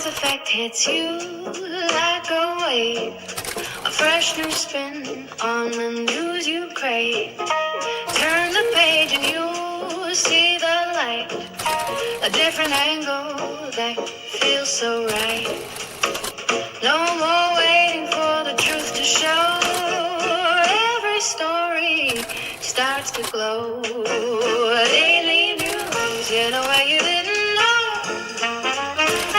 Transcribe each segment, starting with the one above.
TTE's effect hits you like a wave, a fresh new spin on the news you crave. Turn the page and you see the light, a different angle that feels so right. No more waiting for the truth to show. Every story starts to glow. Daily news in a way you didn't know.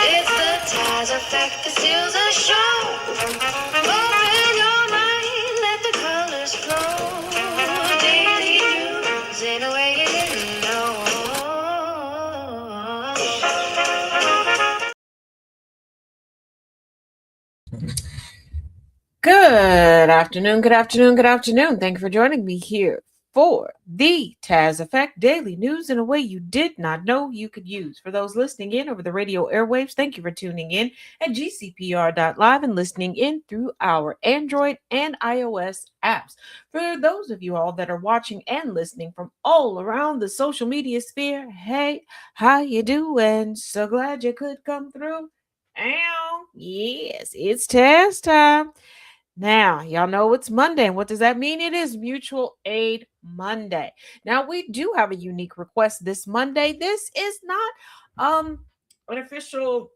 It's the Taz effect that steals the show. Open your mind, let the colors flow. Daily news in a way you didn't know. Good afternoon, good afternoon, good afternoon. Thank you for joining me here for the Taz Effect Daily News in a way you did not know you could use. For those listening in over the radio airwaves, thank you for tuning in at GCPR.live and listening in through our Android and iOS apps. For those of you all that are watching and listening from all around the social media sphere, hey, how you doing? So glad you could come through. Ow, yes, it's test time. Now, y'all know it's Monday. And what does that mean? It is Mutual Aid Monday. Now, we do have a unique request this Monday. This is not an official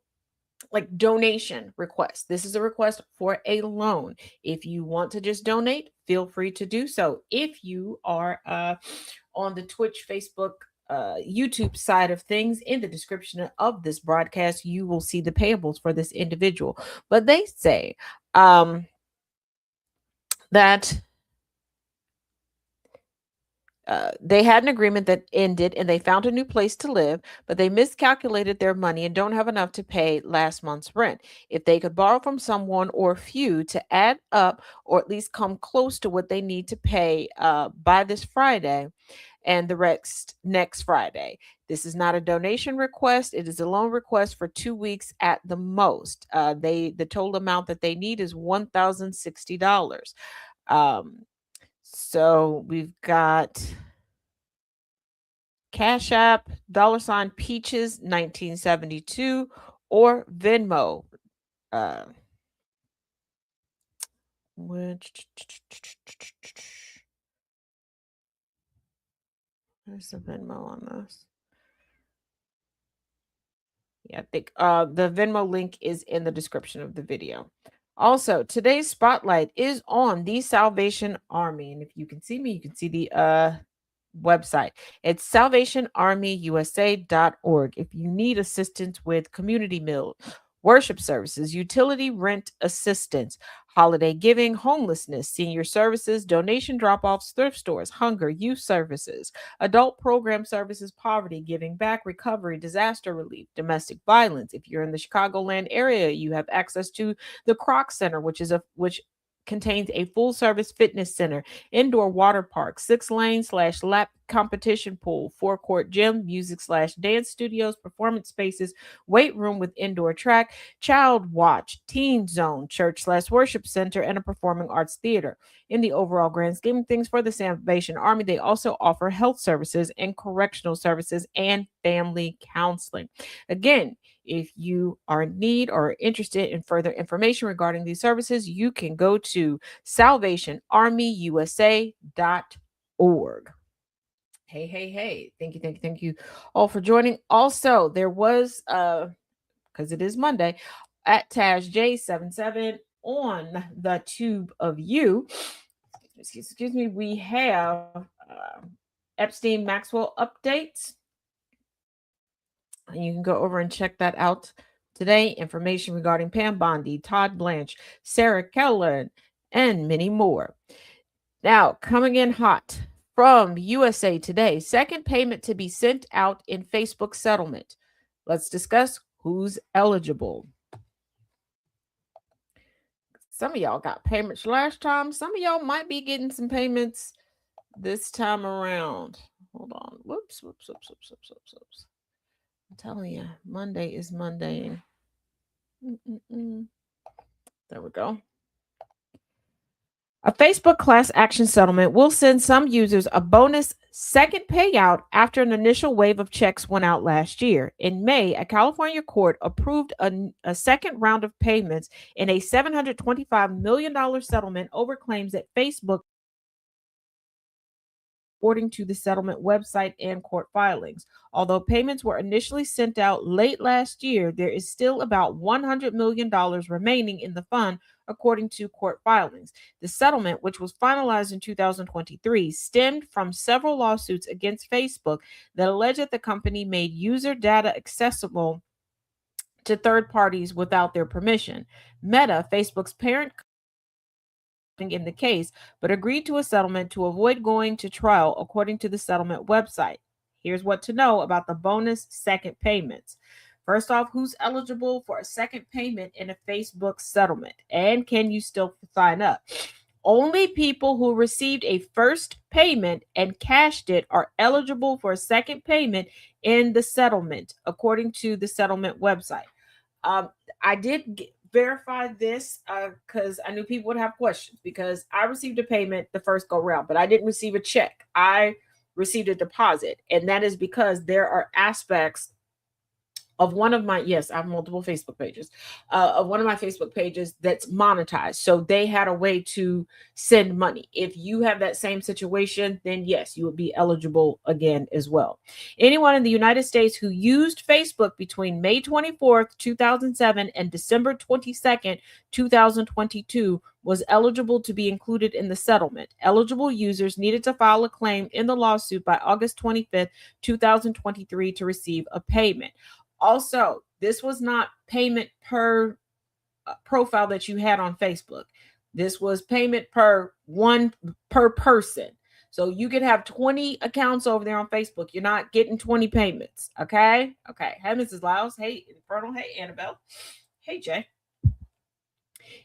donation request. This is a request for a loan. If you want to just donate, feel free to do so. If you are on the Twitch, Facebook, YouTube side of things, in the description of this broadcast, you will see the payables for this individual. But they say that they had an agreement that ended and they found a new place to live, but they miscalculated their money and don't have enough to pay last month's rent. If they could borrow from someone or a few to add up or at least come close to what they need to pay by this Friday and the rest next Friday. This is not a donation request. It is a loan request for 2 weeks at the most. The total amount that they need is $1,060. So we've got Cash App, $ Peaches 1972, or Venmo. Which there's the Venmo on this. Yeah, I think the Venmo link is in the description of the video. Also, today's spotlight is on the Salvation Army. And if you can see me, you can see the website. It's salvationarmyusa.org. If you need assistance with community meals, worship services, utility rent assistance, holiday giving, homelessness, senior services, donation drop-offs, thrift stores, hunger, youth services, adult program services, poverty, giving back, recovery, disaster relief, domestic violence. If you're in the Chicagoland area, you have access to the Croc Center, which contains a full service fitness center, indoor water park, 6-lane/lap competition pool, 4-court gym, music/dance studios, performance spaces, weight room with indoor track, child watch, teen zone, church/worship center, and a performing arts theater. In the overall grand scheme of things for the Salvation Army, they also offer health services and correctional services and family counseling. Again, if you are in need or interested in further information regarding these services, you can go to salvationarmyusa.org. Hey, hey, hey. Thank you all for joining. Also, there was because it is Monday, at Taj J77 on the Tube of You. Excuse me, we have Epstein Maxwell updates. And you can go over and check that out today. Information regarding Pam Bondi, Todd Blanche, Sarah Keller, and many more. Now, coming in hot from USA Today, second payment to be sent out in Facebook settlement. Let's discuss who's eligible. Some of y'all got payments last time. Some of y'all might be getting some payments this time around. Hold on. Whoops. I'm telling you, Monday is Monday. There we go. A Facebook class action settlement will send some users a bonus second payout after an initial wave of checks went out last year. In May, a California court approved a second round of payments in a $725 million settlement over claims that Facebook, according to the settlement website and court filings. Although payments were initially sent out late last year, there is still about $100 million remaining in the fund, according to court filings. The settlement, which was finalized in 2023, stemmed from several lawsuits against Facebook that allege that the company made user data accessible to third parties without their permission. Meta, Facebook's parent, in the case, but agreed to a settlement to avoid going to trial, according to the settlement website. Here's what to know about the bonus second payments. First off, who's eligible for a second payment in a Facebook settlement? And can you still sign up? Only people who received a first payment and cashed it are eligible for a second payment in the settlement, according to the settlement website. Um, I did verify this because I knew people would have questions because I received a payment the first go round, but I didn't receive a check. I received a deposit, and that is because there are aspects of one of my, yes, I have multiple Facebook pages, of one of my Facebook pages that's monetized. So they had a way to send money. If you have that same situation, then yes, you would be eligible again as well. Anyone in the United States who used Facebook between May 24th, 2007 and December 22nd, 2022 was eligible to be included in the settlement. Eligible users needed to file a claim in the lawsuit by August 25th, 2023 to receive a payment. Also, this was not payment per profile that you had on Facebook. This was payment per person. So you could have 20 accounts over there on Facebook. You're not getting 20 payments. Okay. Okay. Hey, Mrs. Lyles. Hey, Infernal. Hey, Annabelle. Hey, Jay.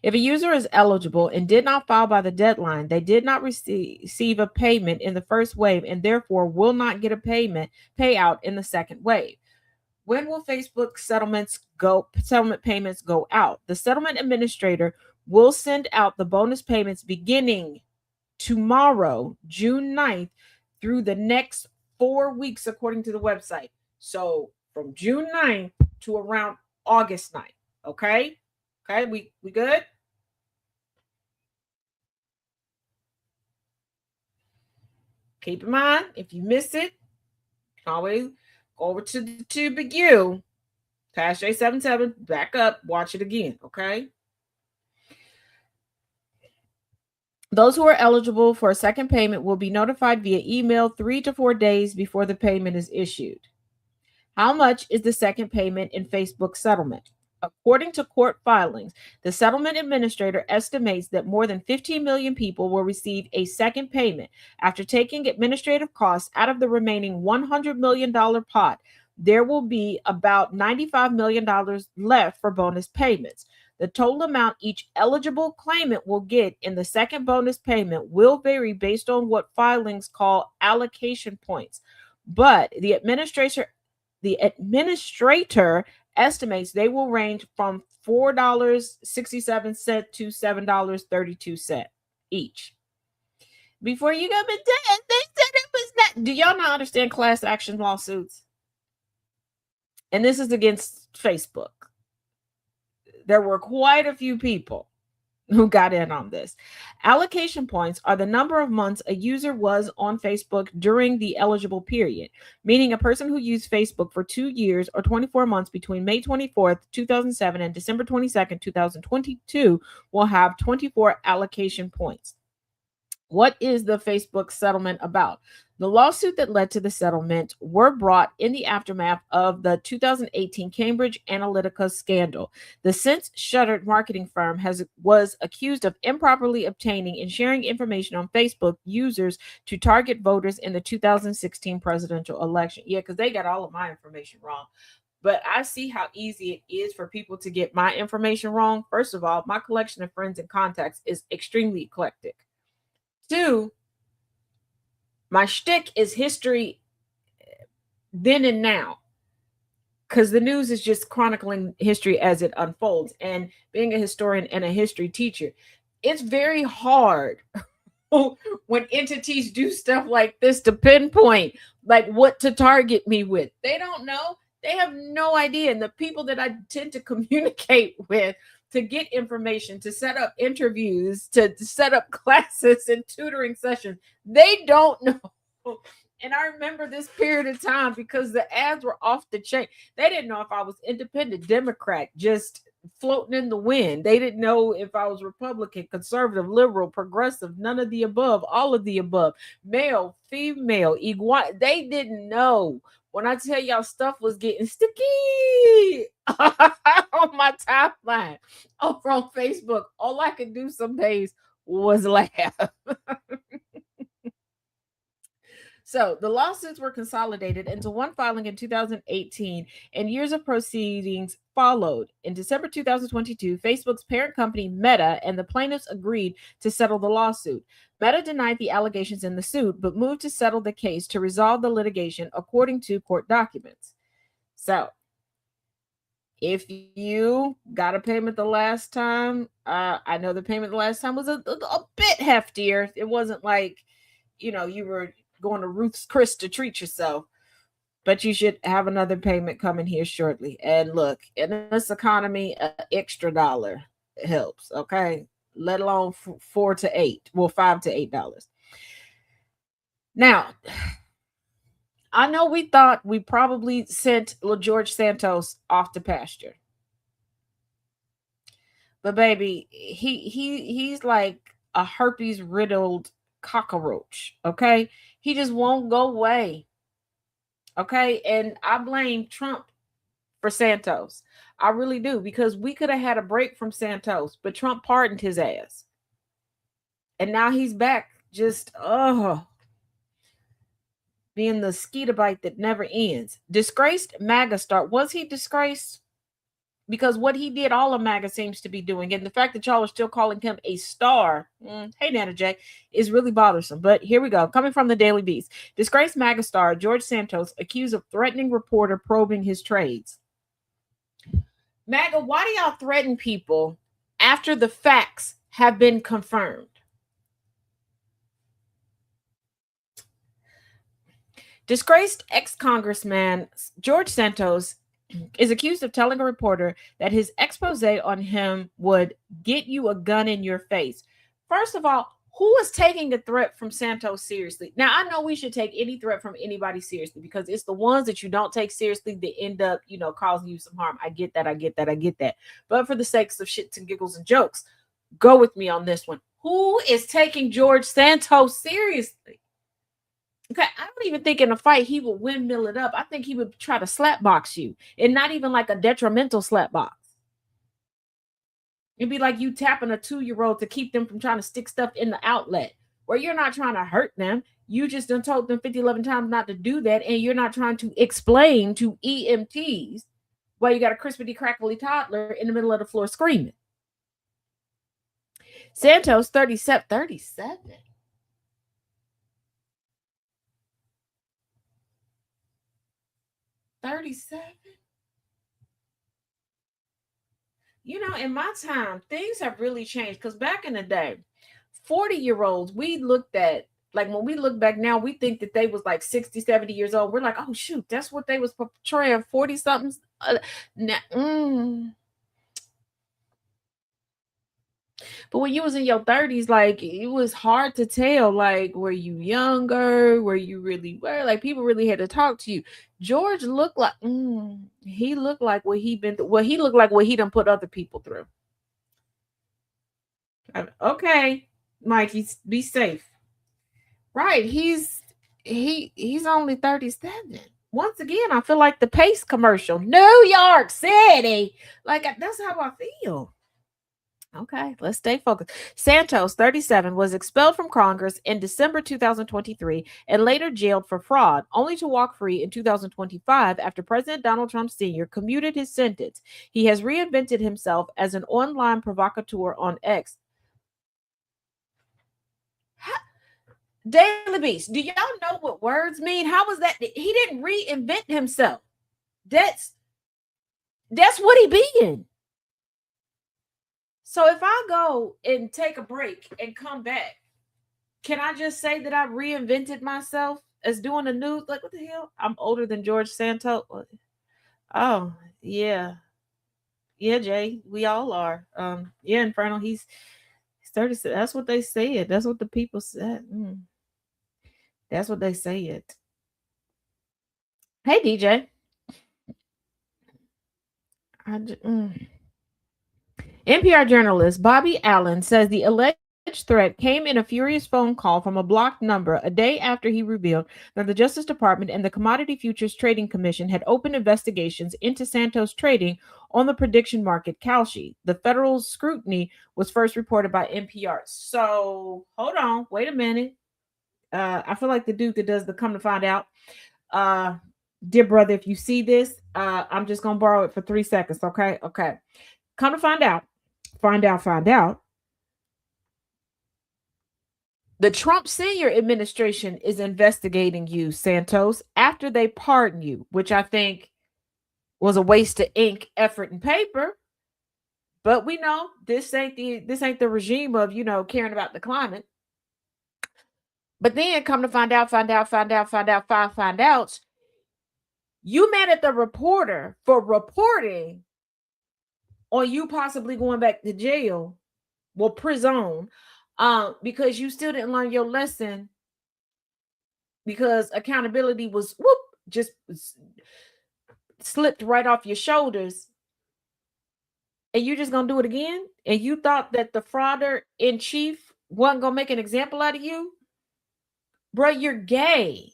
If a user is eligible and did not file by the deadline, they did not receive a payment in the first wave and therefore will not get a payout in the second wave. When will Facebook settlement payments go out? The settlement administrator will send out the bonus payments beginning tomorrow, June 9th, through the next 4 weeks, according to the website. So from June 9th to around August 9th. Okay? Okay, we good? Keep in mind, if you miss it, always go over to the TubeU, Tash J77, back up, watch it again, okay? Those who are eligible for a second payment will be notified via email 3 to 4 days before the payment is issued. How much is the second payment in Facebook settlement? According to court filings, the settlement administrator estimates that more than 15 million people will receive a second payment after taking administrative costs out of the remaining $100 million pot. There will be about $95 million left for bonus payments. The total amount each eligible claimant will get in the second bonus payment will vary based on what filings call allocation points. But the administrator estimates they will range from $4.67 to $7.32 each. Before you go, but they said it was not. Do y'all not understand class action lawsuits? And this is against Facebook. There were quite a few people who got in on this. Allocation points are the number of months a user was on Facebook during the eligible period, meaning a person who used Facebook for 2 years or 24 months between May 24th, 2007 and December 22nd, 2022 will have 24 allocation points. What is the Facebook settlement about? The lawsuit that led to the settlement were brought in the aftermath of the 2018 Cambridge Analytica scandal. The since shuttered marketing firm was accused of improperly obtaining and sharing information on Facebook users to target voters in the 2016 presidential election. Yeah, because they got all of my information wrong. But I see how easy it is for people to get my information wrong. First of all, my collection of friends and contacts is extremely eclectic. 2, my shtick is history then and now, because the news is just chronicling history as it unfolds. And being a historian and a history teacher, it's very hard when entities do stuff like this to pinpoint like what to target me with. They don't know. They have no idea. And the people that I tend to communicate with to get information, to set up interviews, to set up classes and tutoring sessions, they don't know. And I remember this period of time because the ads were off the chain. They didn't know if I was independent, Democrat, just floating in the wind. They didn't know if I was Republican, conservative, liberal, progressive, none of the above, all of the above, male, female, iguana. They didn't know. When I tell y'all stuff was getting sticky on my timeline over on Facebook, all I could do some days was laugh. So the lawsuits were consolidated into one filing in 2018, and years of proceedings followed. In December 2022, Facebook's parent company Meta and the plaintiffs agreed to settle the lawsuit. Meta denied the allegations in the suit, but moved to settle the case to resolve the litigation, according to court documents. So, if you got a payment the last time, I know the payment the last time was a bit heftier. It wasn't like, you were going to Ruth's Chris to treat yourself, but you should have another payment coming here shortly. And look, in this economy, an extra dollar helps, okay? Let alone $4 to $8, well, $5 to $8. Now, I know we thought we probably sent George Santos off to pasture, but baby, he's like a herpes riddled cockroach, okay? He just won't go away. Okay. And I blame Trump for Santos. I really do, because we could have had a break from Santos, but Trump pardoned his ass. And now he's back just being the mosquito bite that never ends. Disgraced MAGA star. Was he disgraced? Because what he did, all of MAGA seems to be doing, and the fact that y'all are still calling him a star, hey Nana J, is really bothersome. But here we go. Coming from the Daily Beast, disgraced MAGA star George Santos accused of threatening reporter probing his trades. MAGA, why do y'all threaten people after the facts have been confirmed? Disgraced ex-congressman George Santos is accused of telling a reporter that his expose on him would get you a gun in your face. First of all, who is taking a threat from Santos seriously? Now, I know we should take any threat from anybody seriously, because it's the ones that you don't take seriously that end up, causing you some harm. I get that. But for the sakes of shits and giggles and jokes, go with me on this one. Who is taking George Santos seriously? Okay, I don't even think in a fight he would windmill it up. I think he would try to slap box you, and not even like a detrimental slap box. It'd be like you tapping a 2-year-old to keep them from trying to stick stuff in the outlet, where you're not trying to hurt them. You just done told them 50, 11 times not to do that, and you're not trying to explain to EMTs why you got a crispity crackly toddler in the middle of the floor screaming. Santos, 37. 37. In my time, things have really changed, because back in the day, 40-year-olds, we looked at, like, when we look back now, we think that they was like 60, 70 years old. We're like, oh, shoot, that's what they was portraying, 40-somethings. But when you was in your 30s, like, it was hard to tell, like, were you younger? Were you really were? Like, people really had to talk to you. George looked like, he looked like what he been through. Well, he looked like what he done put other people through. Okay, Mikey, be safe. Right, he's only 37. Once again, I feel like the Pace commercial, New York City. Like, that's how I feel. Okay, let's stay focused. Santos, 37, was expelled from Congress in December 2023 and later jailed for fraud, only to walk free in 2025 after President Donald Trump Sr. commuted his sentence. He has reinvented himself as an online provocateur on X. Daily Beast, do y'all know what words mean? How was that? He didn't reinvent himself. That's what he being. So if I go and take a break and come back, can I just say that I reinvented myself as doing the news? Like, what the hell? I'm older than George Santos. Oh, yeah. Yeah, Jay. We all are. Yeah, Infernal, he's 36. That's what they said. That's what the people said. That's what they said. Hey, DJ. NPR journalist Bobby Allen says the alleged threat came in a furious phone call from a blocked number a day after he revealed that the Justice Department and the Commodity Futures Trading Commission had opened investigations into Santos trading on the prediction market Kalshi. The federal scrutiny was first reported by NPR. So hold on, wait a minute. I feel like the dude that does the come to find out. Uh, dear brother, if you see this, I'm just gonna borrow it for 3 seconds. Okay, okay. Come to find out. The Trump senior administration is investigating you, Santos, after they pardon you, which I think was a waste of ink, effort, and paper. But we know this ain't the regime of caring about the climate. But then come to find out, you mad at the reporter for reporting on you possibly going back to jail, well, prison, because you still didn't learn your lesson because accountability was just slipped right off your shoulders, and you just gonna do it again, and you thought that the frauder in chief wasn't gonna make an example out of you. Bro, you're gay,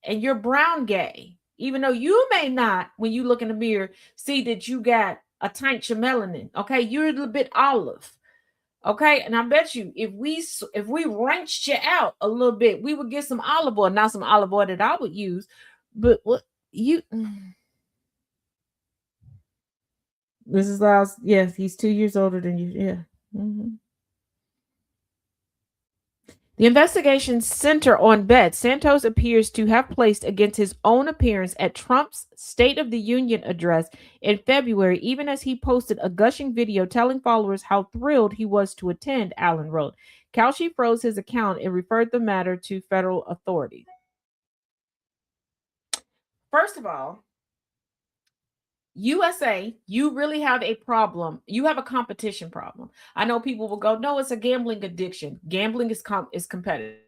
and you're brown gay, even though you may not, when you look in the mirror, see that you got a tint of melanin. Okay, you're a little bit olive. Okay, and I bet you if we wrenched you out a little bit, we would get some olive oil, not some olive oil that I would use, but what you this is Lyles. Yes, he's 2 years older than you. Yeah. The investigation center on bets Santos appears to have placed against his own appearance at Trump's State of the Union address in February, even as he posted a gushing video telling followers how thrilled he was to attend, Allen wrote. Kalshi froze his account and referred the matter to federal authorities. First of all, USA, you really have a problem. You have a competition problem. I know people will go, no, it's a gambling addiction. Gambling is competitive.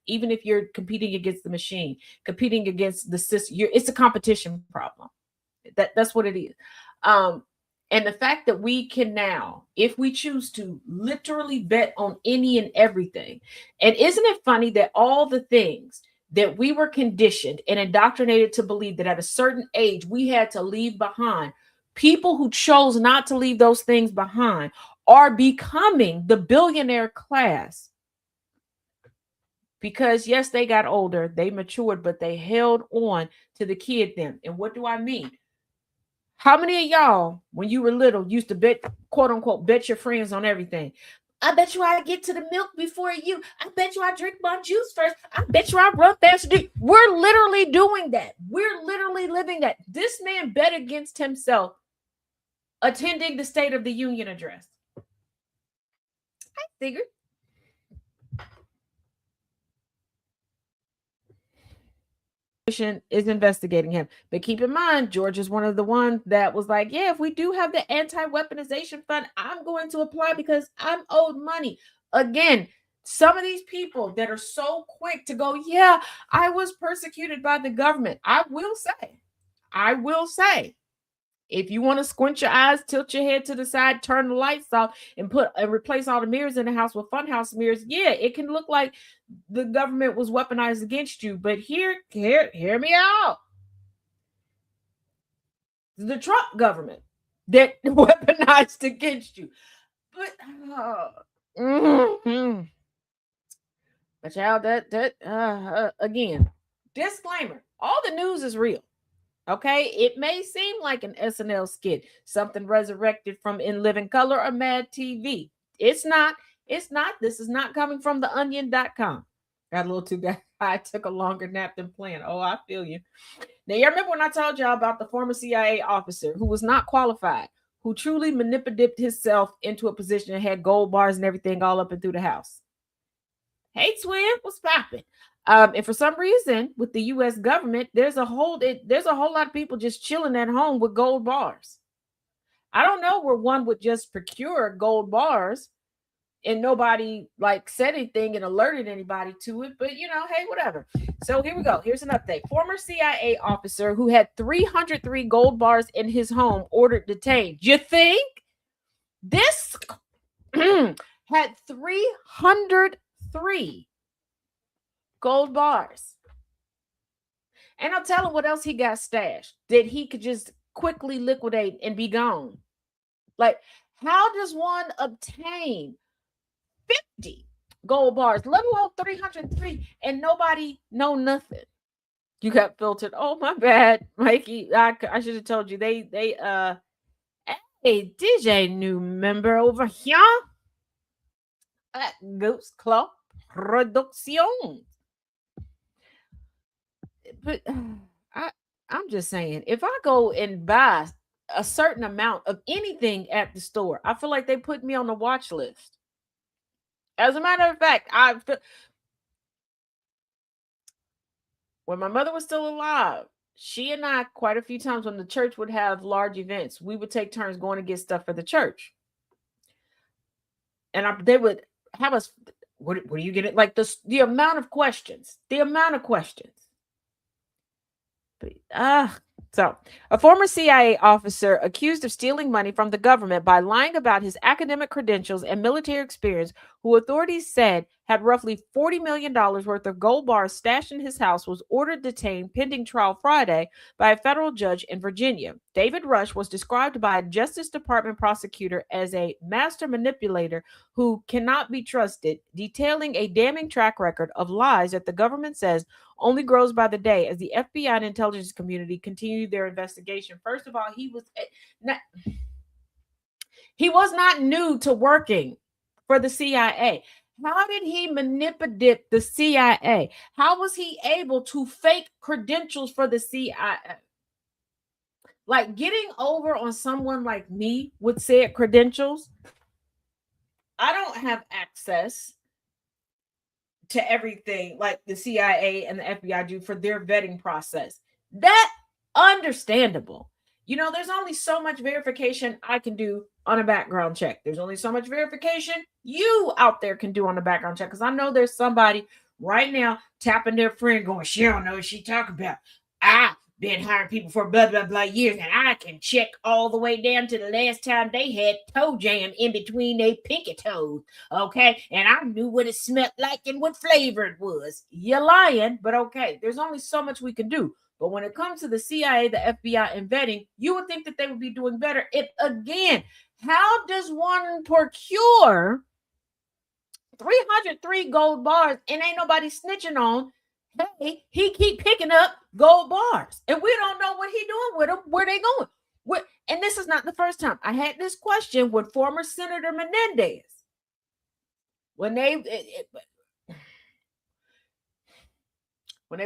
Even if you're competing against the machine, competing against the system, it's a competition problem. That's what it is. And the fact that we can now, if we choose to, literally bet on any and everything. And isn't it funny that all the things that we were conditioned and indoctrinated to believe that at a certain age we had to leave behind, people who chose not to leave those things behind are becoming the billionaire class. Because yes, they got older, they matured, but they held on to the kid them. And what do I mean? How many of y'all, when you were little, used to bet, quote unquote, bet your friends on everything? I bet you I get to the milk before you. I bet you I drink my juice first. I bet you I run faster. We're literally doing that. We're literally living that. This man bet against himself attending the State of the Union address. I figured. Is investigating him, but keep in mind George is one of the ones that was like, yeah, if we do have the anti-weaponization fund, I'm going to apply because I'm owed money. Again, some of these people that are so quick to go, yeah, I was persecuted by the government. I will say, if you want to squint your eyes, tilt your head to the side, turn the lights off, and replace all the mirrors in the house with funhouse mirrors, yeah, it can look like the government was weaponized against you. But hear me out. The Trump government that weaponized against you. But but y'all, that again, disclaimer: all the news is real. Okay, it may seem like an SNL skit, something resurrected from In Living Color or Mad TV. It's not. It's not. This is not coming from theonion.com. Got a little too bad. I took a longer nap than planned. Oh, I feel you. Now, you remember when I told y'all about the former CIA officer who was not qualified, who truly manipulated himself into a position and had gold bars and everything all up and through the house. Hey, twin, what's popping? And for some reason, with the U.S. government, there's a whole lot of people just chilling at home with gold bars. I don't know where one would just procure gold bars and nobody like said anything and alerted anybody to it, but hey, whatever. So here we go. Here's an update. Former CIA officer who had 303 gold bars in his home ordered detained. You think this had 303 gold bars? And I'll tell him what else he got stashed that he could just quickly liquidate and be gone. Like, how does one obtain 50 gold bars, let alone 303, and nobody know nothing? You got filtered. Oh, my bad, Mikey. I should have told you. They hey, DJ new member over here at Ghost Club Production. But I'm just saying, if I go and buy a certain amount of anything at the store, I feel like they put me on the watch list. As a matter of fact, when my mother was still alive, she and I, quite a few times when the church would have large events, we would take turns going to get stuff for the church. And they would have us, what are you getting? Like the amount of questions. So, a former CIA officer accused of stealing money from the government by lying about his academic credentials and military experience, who authorities said had roughly $40 million worth of gold bars stashed in his house, was ordered detained pending trial Friday by a federal judge in Virginia. David Rush was described by a Justice Department prosecutor as a master manipulator who cannot be trusted, detailing a damning track record of lies that the government says only grows by the day as the FBI and intelligence community continue their investigation. First of all, he was not new to working for the CIA. How did he manipulate the CIA? How was he able to fake credentials for the CIA? Like, getting over on someone like me with said credentials, I don't have access to everything like the CIA and the FBI do for their vetting process. That understandable. There's only so much verification I can do on a background check. There's only so much verification you out there can do on a background check. Because I know there's somebody right now tapping their friend going, she don't know what she talking about. I've been hiring people for blah, blah, blah years, and I can check all the way down to the last time they had toe jam in between their pinky toes, okay? And I knew what it smelled like and what flavor it was. You're lying, but okay. There's only so much we can do. But when it comes to the CIA, the FBI, and vetting, you would think that they would be doing better. Again, how does one procure 303 gold bars and ain't nobody snitching on? Hey, he keep picking up gold bars, and we don't know what he doing with them, where they going. And this is not the first time. I had this question with former Senator Menendez. When they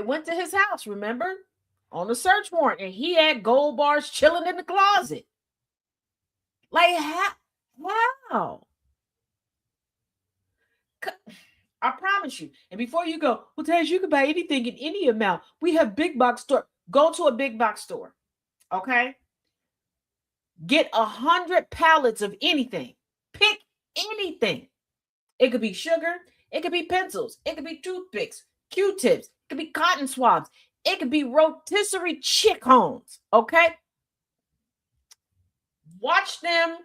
went to his house, remember? On a search warrant, and he had gold bars chilling in the closet. Like, how? I promise you. And before you go, well, Taz, you can buy anything in any amount. We have big box store. Go to a big box store. Okay? Get 100 pallets of anything. Pick anything. It could be sugar. It could be pencils. It could be toothpicks, Q-tips. It could be cotton swabs. It could be rotisserie chick homes. Okay? Watch them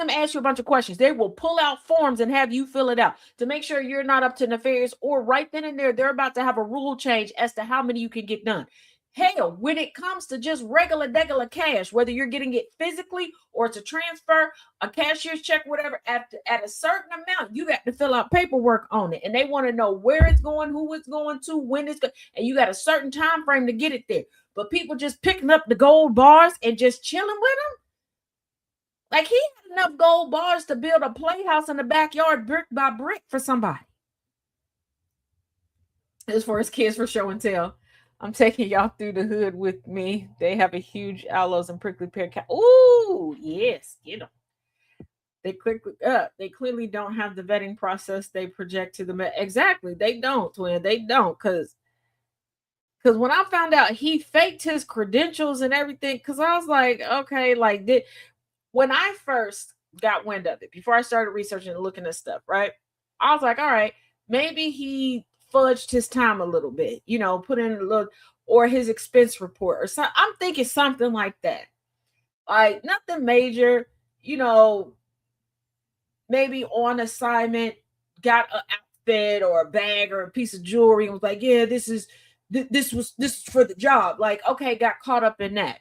ask you a bunch of questions. They will pull out forms and have you fill it out to make sure you're not up to nefarious, or right then and there, they're about to have a rule change as to how many you can get done. Hell, when it comes to just regular cash, whether you're getting it physically or it's a transfer, a cashier's check, whatever, at a certain amount, you got to fill out paperwork on it. And they want to know where it's going, who it's going to, when it's going, and you got a certain time frame to get it there. But people just picking up the gold bars and just chilling with them. Like, he had enough gold bars to build a playhouse in the backyard brick by brick for somebody. It's for his kids for show and tell. I'm taking y'all through the hood with me. They have a huge aloes and prickly pear. Ooh, yes, get them. They clearly don't have the vetting process they project to the exactly. They don't, twin. They don't, because when I found out he faked his credentials and everything, because I was like, okay, like when I first got wind of it, before I started researching and looking at stuff, right? I was like, all right, maybe he fudged his time a little bit, put in a little, or his expense report or something. I'm thinking something like that. Like nothing major, you know, maybe on assignment, got an outfit or a bag or a piece of jewelry and was like, yeah, this is for the job. Like, okay, got caught up in that.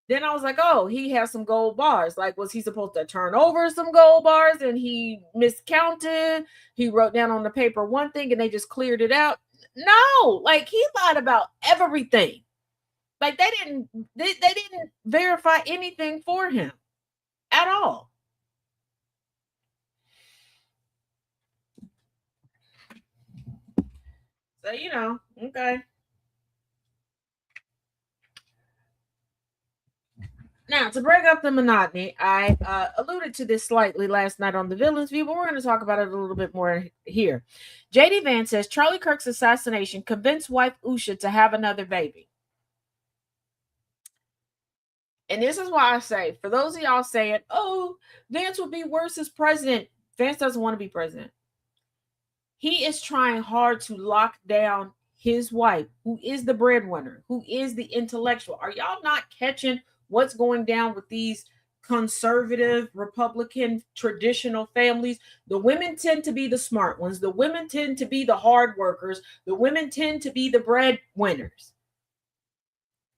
Then I was like, oh, he has some gold bars. Like, was he supposed to turn over some gold bars and he miscounted? He wrote down on the paper one thing and they just cleared it out. No, like he lied about everything. Like they didn't verify anything for him at all. So, okay. Now, to break up the monotony, I alluded to this slightly last night on the Villains View, but we're going to talk about it a little bit more here. J.D. Vance says Charlie Kirk's assassination convinced wife Usha to have another baby. And this is why I say, for those of y'all saying, oh, Vance would be worse as president, Vance doesn't want to be president. He is trying hard to lock down his wife, who is the breadwinner, who is the intellectual. Are y'all not catching what's going down with these conservative, Republican, traditional families? The women tend to be the smart ones. The women tend to be the hard workers. The women tend to be the breadwinners.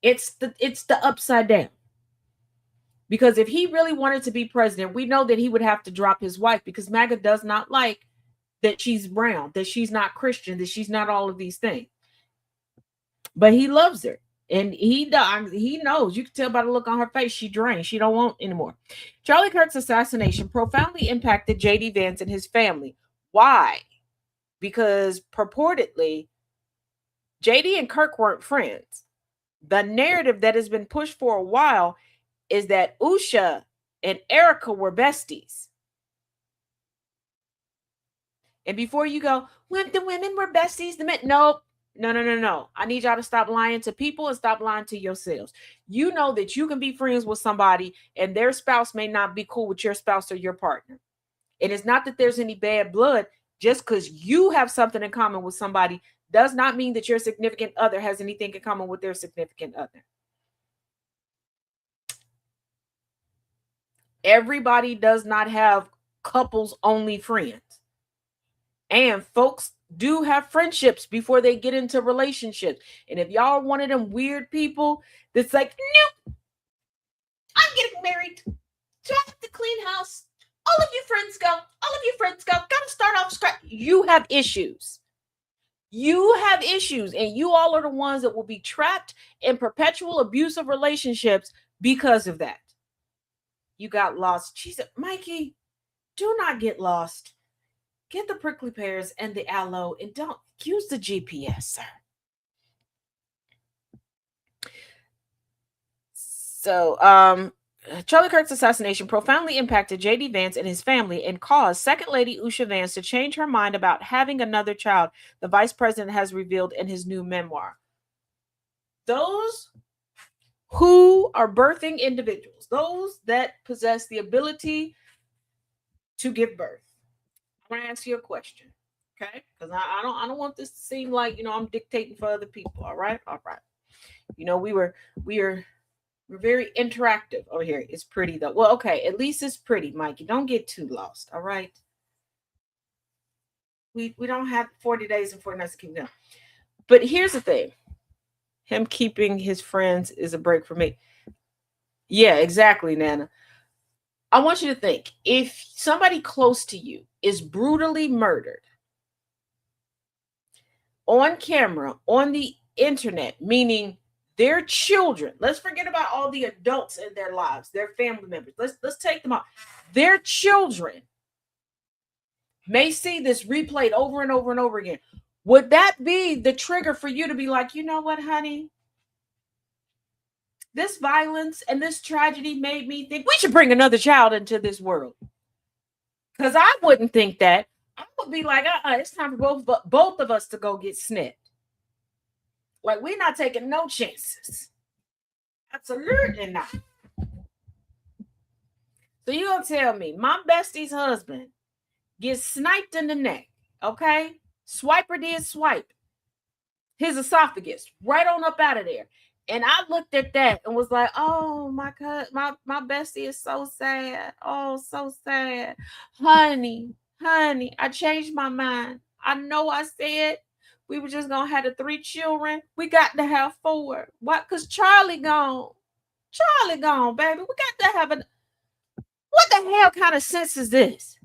It's the upside down. Because if he really wanted to be president, we know that he would have to drop his wife, because MAGA does not like that she's brown, that she's not Christian, that she's not all of these things. But he loves her. And he knows. You can tell by the look on her face. She drained. She don't want anymore. Charlie Kirk's assassination profoundly impacted J.D. Vance and his family. Why? Because purportedly, J.D. and Kirk weren't friends. The narrative that has been pushed for a while is that Usha and Erica were besties. And before you go, when the women were besties, the men, no. I need y'all to stop lying to people and stop lying to yourselves. You know that you can be friends with somebody and their spouse may not be cool with your spouse or your partner. It is not that there's any bad blood. Just because you have something in common with somebody does not mean that your significant other has anything in common with their significant other. Everybody does not have couples only friends. And folks do have friendships before they get into relationships. And if y'all are one of them weird people that's like, nope, I'm getting married, so I have to clean house. All of your friends go. Gotta start off scratch. You have issues. And you all are the ones that will be trapped in perpetual abusive relationships because of that. You got lost. She said, Mikey, do not get lost. Get the prickly pears and the aloe and don't use the GPS, sir. So, Charlie Kirk's assassination profoundly impacted J.D. Vance and his family and caused Second Lady Usha Vance to change her mind about having another child, the vice president has revealed in his new memoir. Those who are birthing individuals, those that possess the ability to give birth, I'm going to ask you a question, okay? Because I don't want this to seem like, I'm dictating for other people. All right. We're very interactive over here. It's pretty though. Well, okay, at least it's pretty, Mikey. Don't get too lost. All right. We don't have 40 days and 40 nights to keep going. But here's the thing. Him keeping his friends is a break for me. Yeah, exactly, Nana. I want you to think, if somebody close to you is brutally murdered on camera, on the internet, meaning their children, let's forget about all the adults in their lives, their family members, let's take them out. Their children may see this replayed over and over and over again. Would that be the trigger for you to be like, you know what, honey? This violence and this tragedy made me think we should bring another child into this world. Because I wouldn't think that. I would be like, it's time for both of us to go get snipped. Like, we're not taking no chances. Absolutely not. So you gonna tell me my bestie's husband gets sniped in the neck, okay? Swiper did swipe his esophagus right on up out of there. And I looked at that and was like, oh, my bestie is so sad. Oh, so sad. Honey, I changed my mind. I know I said we were just going to have the 3 children. We got to have 4. What? Because Charlie gone. Charlie gone, baby. We got to have a... What the hell kind of sense is this?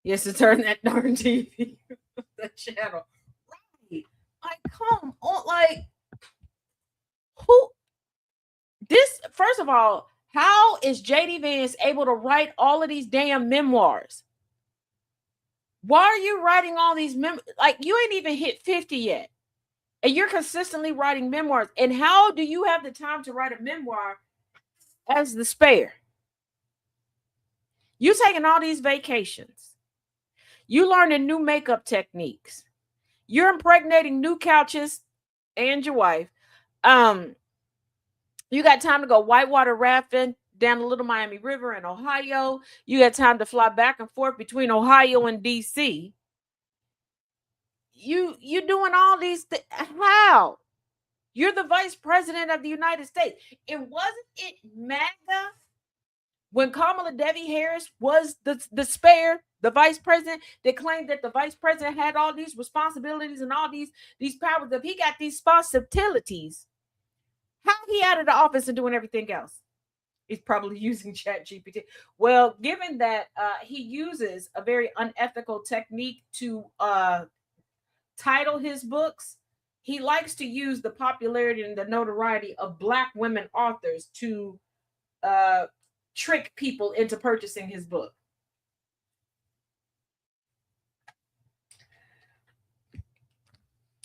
Yes, to turn that darn TV, the channel. Right. Like, come on. Like, who? This, first of all, how is JD Vance able to write all of these damn memoirs? Why are you writing all these like, you ain't even hit 50 yet, and you're consistently writing memoirs? And how do you have the time to write a memoir as the spare? You taking all these vacations. You learning new makeup techniques. You're impregnating new couches and your wife. You got time to go whitewater rafting down the Little Miami River in Ohio. You got time to fly back and forth between Ohio and DC. You doing all these things. How? You're the vice president of the United States. It wasn't it MAGA when Kamala Devi Harris was the spare, the vice president, that claimed that the vice president had all these responsibilities and all these powers. If he got these responsibilities, how he out of the office and doing everything else? He's probably using ChatGPT. Well, given that he uses a very unethical technique to title his books, he likes to use the popularity and the notoriety of Black women authors to trick people into purchasing his book.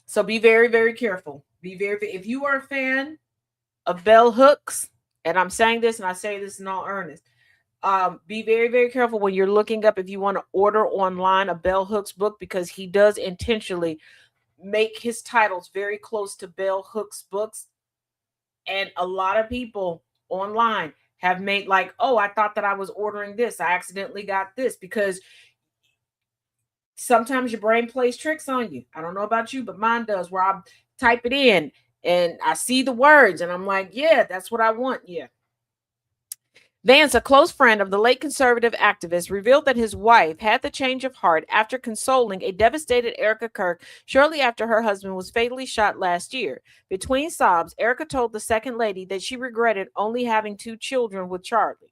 So be very, very careful. If you are a fan of bell hooks, and I'm saying this, and I say this in all earnest, be very, very careful when you're looking up, if you want to order online a bell hooks book, because he does intentionally make his titles very close to bell hooks books. And a lot of people online have made like, oh, I thought that I was ordering this, I accidentally got this, because sometimes your brain plays tricks on you. I don't know about you, but mine does, where I type it in and I see the words and I'm like, yeah, that's what I want. Yeah. Vance, a close friend of the late conservative activist, revealed that his wife had the change of heart after consoling a devastated Erica Kirk shortly after her husband was fatally shot last year. Between sobs, Erica told the second lady that she regretted only having 2 children with Charlie.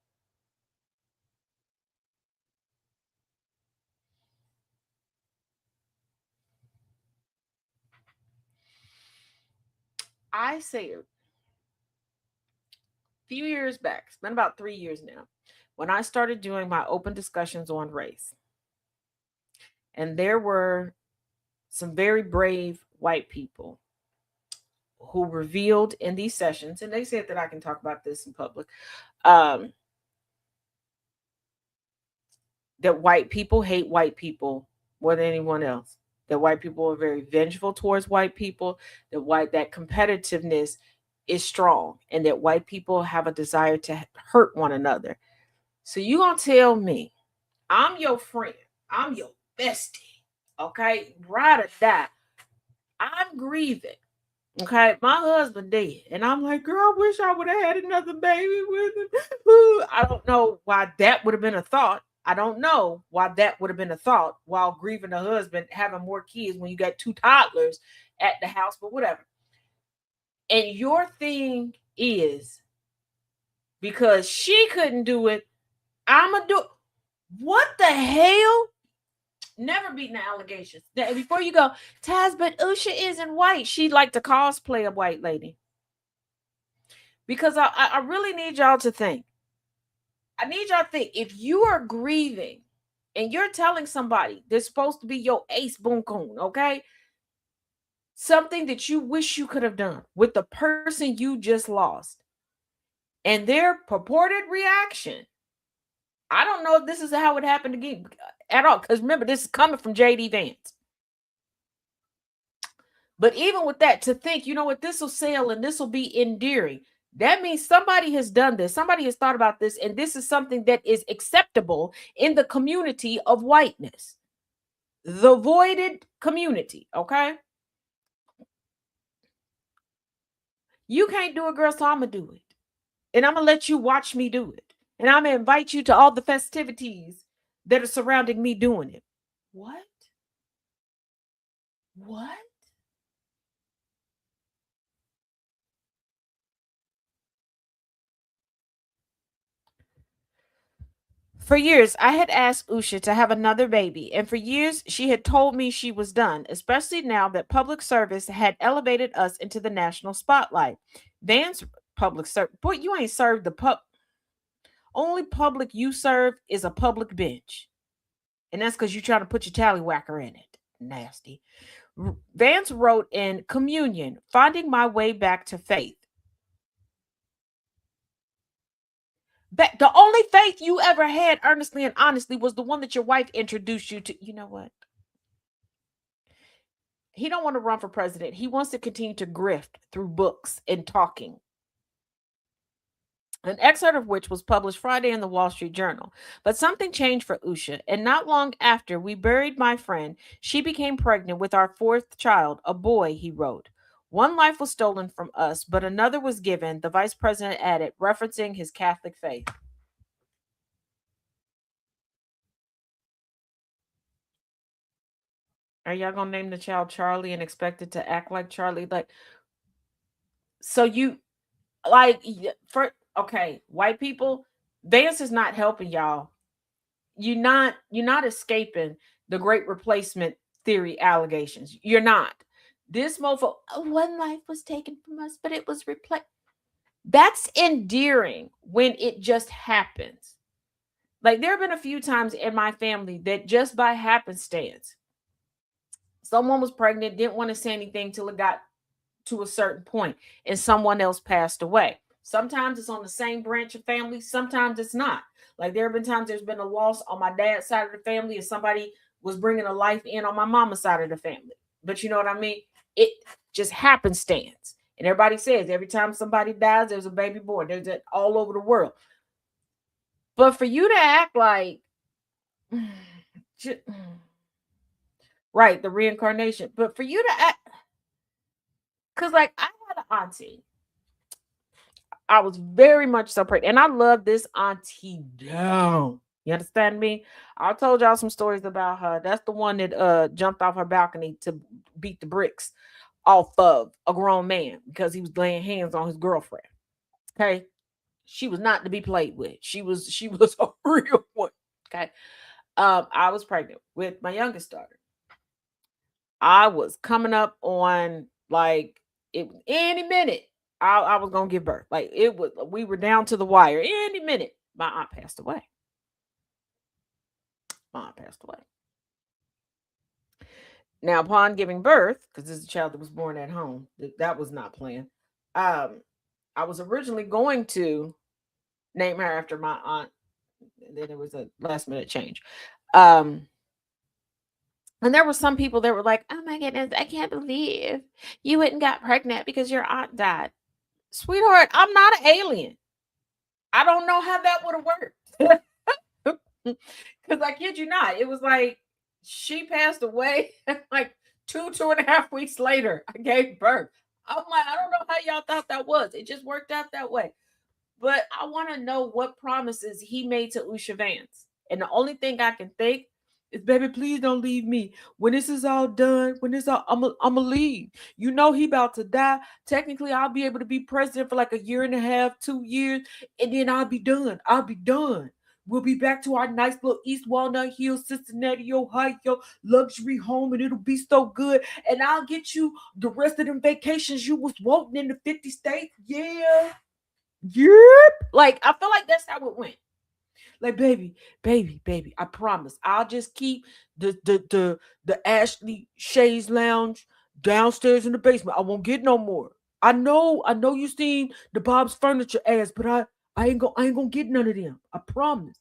I said a few years back, it's been about 3 years now, when I started doing my open discussions on race. And there were some very brave white people who revealed in these sessions, and they said that I can talk about this in public, that white people hate white people more than anyone else. That white people are very vengeful towards white people. That competitiveness is strong, and that white people have a desire to hurt one another. So you gonna tell me I'm your friend, I'm your bestie, okay, ride or die, I'm grieving, okay, my husband dead, and I'm like, girl, I wish I would have had another baby with him. I don't know why that would have been a thought. I don't know why that would have been a thought while grieving a husband, having more kids when you got 2 toddlers at the house, but whatever. And your thing is, because she couldn't do it, I'ma do it. What the hell? Never beating the allegations. Before you go, Taz, but Usha isn't white. She'd like to cosplay a white lady. Because I really need y'all to think. I need y'all to think. If you are grieving and you're telling somebody they're supposed to be your ace boon coon, okay? something that you wish you could have done with the person you just lost, and their purported reaction. I don't know if this is how it happened again at all, because remember, this is coming from JD Vance. But even with that, to think, you know what, this will sell and this will be endearing. That means somebody has done this. Somebody has thought about this, and this is something that is acceptable in the community of whiteness, the voided community. Okay, you can't do it, girl, so I'm gonna do it, and I'm gonna let you watch me do it, and I'm gonna invite you to all the festivities that are surrounding me doing it. What? What? For years, I had asked Usha to have another baby, and for years, she had told me she was done, especially now that public service had elevated us into the national spotlight. Van's public service, boy, you ain't served the only public you serve is a public bench, and that's because you're trying to put your tallywhacker in it. Nasty. Vance wrote in Communion, finding my way back to faith. But the only faith you ever had, earnestly and honestly, was the one that your wife introduced you to. You know what? He don't want to run for president. He wants to continue to grift through books and talking. An excerpt of which was published Friday in the Wall Street Journal. But something changed for Usha, and not long after we buried my friend, she became pregnant with our fourth child, a boy, he wrote. One life was stolen from us, but another was given, the vice president added, referencing his Catholic faith. Are y'all gonna name the child Charlie and expect it to act like Charlie? Like, so you like for okay, white people, Vance is not helping y'all. You're not escaping the great replacement theory allegations. You're not. This mofo, "Oh, one life was taken from us, but it was replaced." That's endearing when it just happens. Like there have been a few times in my family that just by happenstance, someone was pregnant, didn't want to say anything till it got to a certain point and someone else passed away. Sometimes it's on the same branch of family, sometimes it's not. Like there have been times there's been a loss on my dad's side of the family and somebody was bringing a life in on my mama's side of the family. But you know what I mean? It just happenstance. And everybody says every time somebody dies, there's a baby born. There's that all over the world. But for you to act like, right, the reincarnation. But for you to act, because like I had an auntie, I was very much so pregnant. And I love this auntie down. You understand me? I told y'all some stories about her. That's the one that jumped off her balcony to beat the bricks off of a grown man because he was laying hands on his girlfriend. Okay. She was not to be played with. She was a real one. Okay. I was pregnant with my youngest daughter. I was coming up on like it any minute. I was gonna give birth. Like it was, we were down to the wire. Any minute, my aunt passed away. My aunt passed away. Now, upon giving birth, because this is a child that was born at home, that was not planned. Um, I was originally going to name her after my aunt. And then there was a last minute change. Um, and there were some people that were like, "Oh my goodness, I can't believe you went and got pregnant because your aunt died." Sweetheart, I'm not an alien. I don't know how that would have worked. Because I kid you not, it was like she passed away like 2.5 weeks later. I gave birth. I'm like, I don't know how y'all thought that was. It just worked out that way. But I want to know what promises he made to Usha Vance. And the only thing I can think is, baby, please don't leave me. When this is all done, when this all, I'm going to leave. You know he about to die. Technically, I'll be able to be president for like a year and a half, 2 years, and then I'll be done. I'll be done. We'll be back to our nice little East Walnut Hills, Cincinnati, Ohio luxury home, and it'll be so good. And I'll get you the rest of them vacations you was wanting in the 50 states. Yeah. Yep. Like I feel like that's how it went. Like, baby, baby, baby, I promise. I'll just keep the Ashley Shays Lounge, downstairs in the basement. I won't get no more. I know you seen the Bob's Furniture ads, but I ain't gonna get none of them. I promise.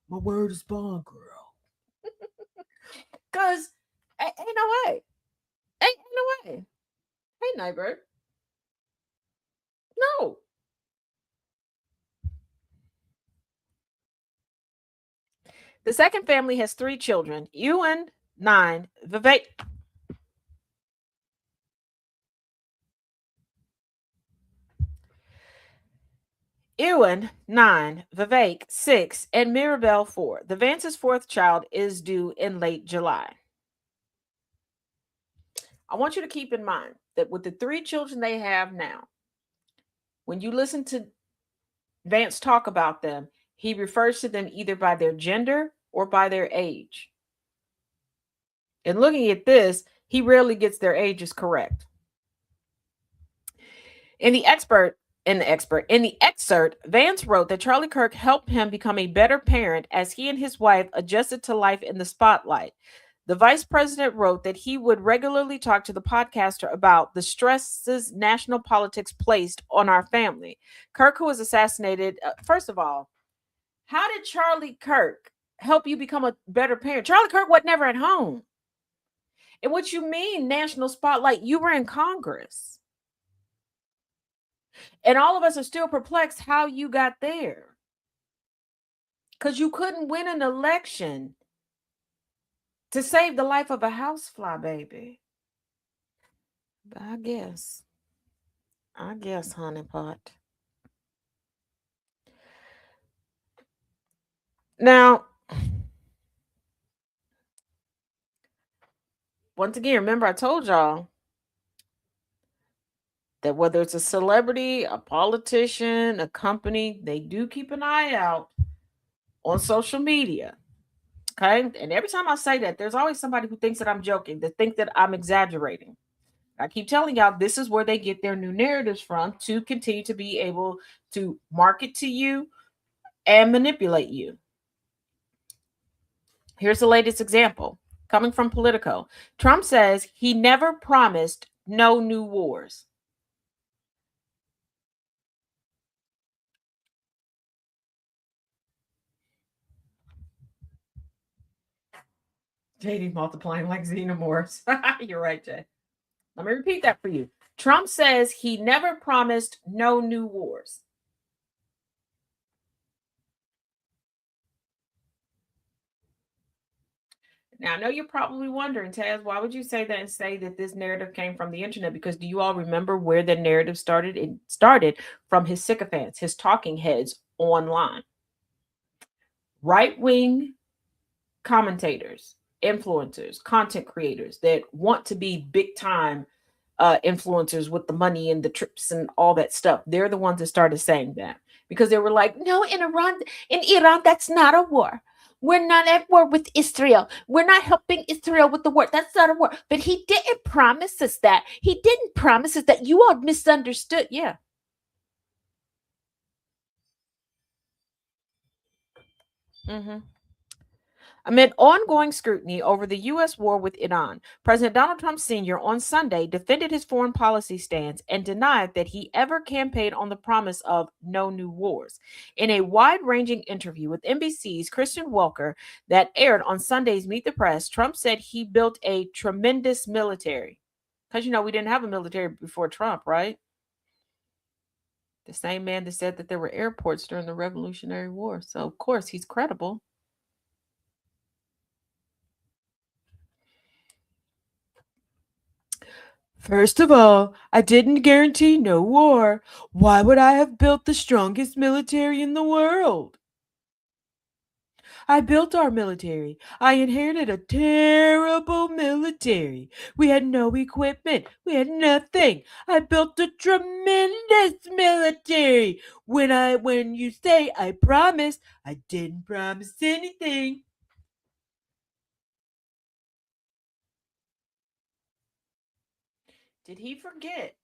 My word is bond, girl. Cause ain't no way. Ain't no way. Hey, Nightbird. No. The second family has three children: Ewan, 9, Vivek. Ewan, 9, Vivek, 6, and Mirabelle, 4. The Vance's fourth child is due in late July. I want you to keep in mind that with the three children they have now, when you listen to Vance talk about them, he refers to them either by their gender or by their age. And looking at this, he rarely gets their ages correct. In the excerpt, Vance wrote that Charlie Kirk helped him become a better parent as he and his wife adjusted to life in the spotlight. The vice president wrote that he would regularly talk to the podcaster about the stresses national politics placed on our family. Kirk, who was assassinated, first of all, how did Charlie Kirk help you become a better parent? Charlie Kirk was never at home. And what you mean, national spotlight? You were in Congress. And all of us are still perplexed how you got there. Because you couldn't win an election to save the life of a housefly baby. But I guess, honeypot. Now, once again, remember I told y'all that whether it's a celebrity, a politician, a company, they do keep an eye out on social media. Okay. And every time I say that, there's always somebody who thinks that I'm joking, that think that I'm exaggerating. I keep telling y'all this is where they get their new narratives from to continue to be able to market to you and manipulate you. Here's the latest example coming from Politico. Trump says he never promised no new wars. JD multiplying like xenomorphs. You're right, Jay. Let me repeat that for you. Trump says he never promised no new wars. Now, I know you're probably wondering, Taz, why would you say that and say that this narrative came from the internet? Because do you all remember where the narrative started? It started from his sycophants, his talking heads online. Right-wing commentators, influencers, content creators that want to be big time influencers with the money and the trips and all that stuff. They're the ones that started saying that because they were like, no, in Iran, that's not a war. We're not at war with Israel. We're not helping Israel with the war. That's not a war. But he didn't promise us that. He didn't promise us that. You all misunderstood. Yeah. Mm-hmm. Amid ongoing scrutiny over the U.S. war with Iran, President Donald Trump Sr. on Sunday defended his foreign policy stance and denied that he ever campaigned on the promise of no new wars. In a wide ranging interview with NBC's Christian Welker that aired on Sunday's Meet the Press, Trump said he built a tremendous military. Because, we didn't have a military before Trump, right? The same man that said that there were airports during the Revolutionary War. So, of course, he's credible. First of all, I didn't guarantee no war. Why would I have built the strongest military in the world? I built our military. I inherited a terrible military. We had no equipment. We had nothing. I built a tremendous military. When you say I promised, I didn't promise anything. Did he forget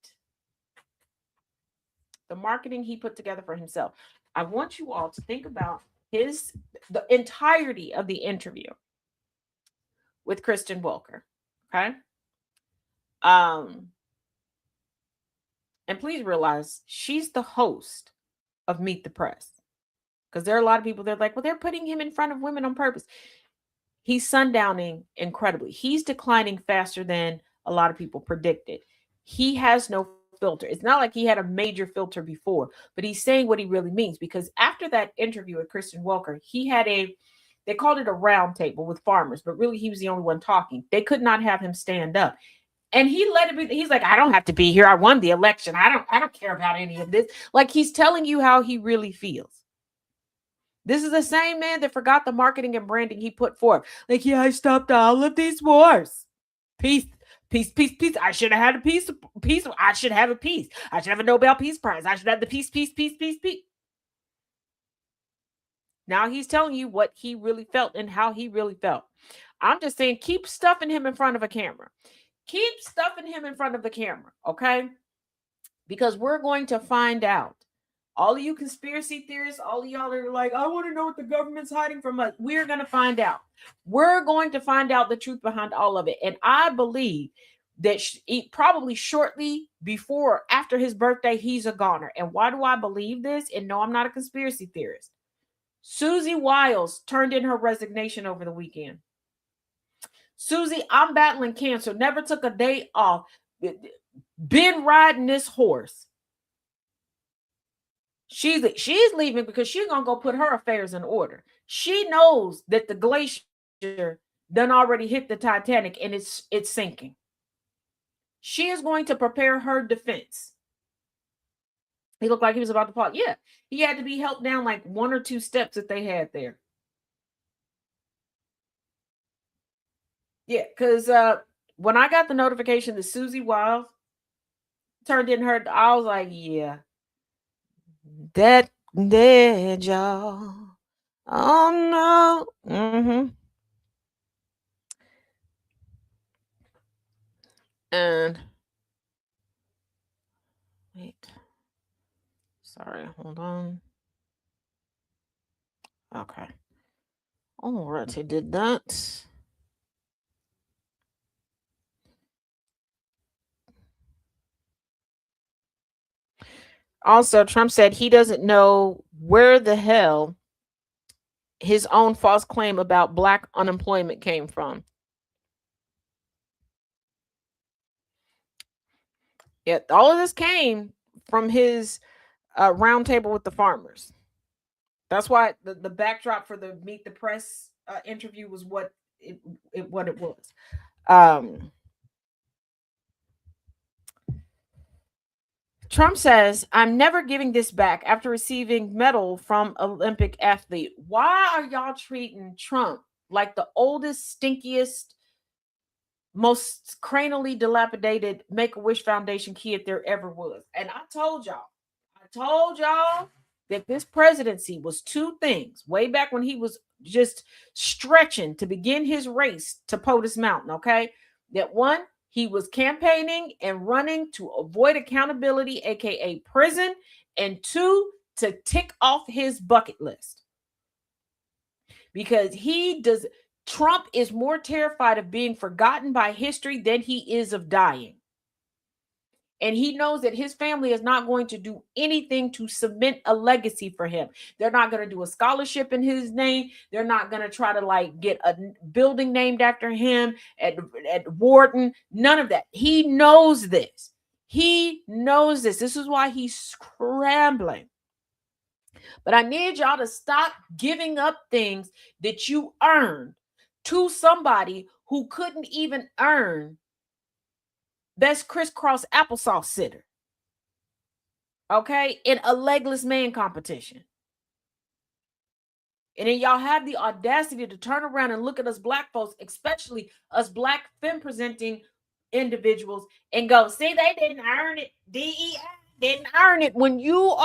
the marketing he put together for himself? I want you all to think about the entirety of the interview with Kristen Welker. Okay. And please realize she's the host of Meet the Press. Because there are a lot of people that are like, well, they're putting him in front of women on purpose. He's sundowning incredibly. He's declining faster than a lot of people predicted. He has no filter. It's not like he had a major filter before, but he's saying what he really means. Because after that interview with Kristen Welker, he had they called it a round table with farmers, but really he was the only one talking. They could not have him stand up. And he let it be. He's like, I don't have to be here. I won the election. I don't care about any of this. Like, he's telling you how he really feels. This is the same man that forgot the marketing and branding he put forth. Like, yeah, I stopped all of these wars. Peace, peace, peace, peace. I should have had a peace. I should have a peace. I should have a Nobel Peace Prize. I should have the peace, peace, peace, peace, peace. Now he's telling you what he really felt and how he really felt. I'm just saying, keep stuffing him in front of a camera. Keep stuffing him in front of the camera, okay? Because we're going to find out. All of you conspiracy theorists, all of y'all are like, I want to know what the government's hiding from us. We're going to find out. We're going to find out the truth behind all of it. And I believe that probably shortly before or after his birthday, he's a goner. And why do I believe this? And no, I'm not a conspiracy theorist. Susie Wiles turned in her resignation over the weekend. Susie, I'm battling cancer. Never took a day off. Been riding this horse. She's leaving because she's gonna go put her affairs in order. She knows that the glacier done already hit the Titanic and it's sinking. She is going to prepare her defense. He looked like he was about to fall. Yeah, he had to be helped down like 1 or 2 steps that they had there. Yeah, because when I got the notification that Susie Wiles turned in her, I was like, yeah, that dead y'all. Oh no. Mm-hmm. And wait. Sorry, hold on. Okay. Alrighty, did that. Also, Trump said he doesn't know where the hell his own false claim about black unemployment came from. Yeah, all of this came from his roundtable with the farmers. That's why the backdrop for the Meet the Press interview was what it was. Trump says, I'm never giving this back after receiving medal from Olympic athlete. Why are y'all treating Trump like the oldest, stinkiest, most cranially dilapidated Make-A-Wish Foundation kid there ever was? And I told y'all that this presidency was 2 things way back when he was just stretching to begin his race to POTUS Mountain, okay? That 1, he was campaigning and running to avoid accountability, aka prison, and 2, to tick off his bucket list. Because Trump is more terrified of being forgotten by history than he is of dying. And he knows that his family is not going to do anything to cement a legacy for him. They're not going to do a scholarship in his name. They're not going to try to get a building named after him at Wharton. None of that. He knows this. This is why he's scrambling. But I need y'all to stop giving up things that you earned to somebody who couldn't even earn best crisscross applesauce sitter, okay, in a legless man competition. And then y'all have the audacity to turn around and look at us black folks, especially us black femme presenting individuals, and go, see, they didn't earn it. DEI didn't earn it. When you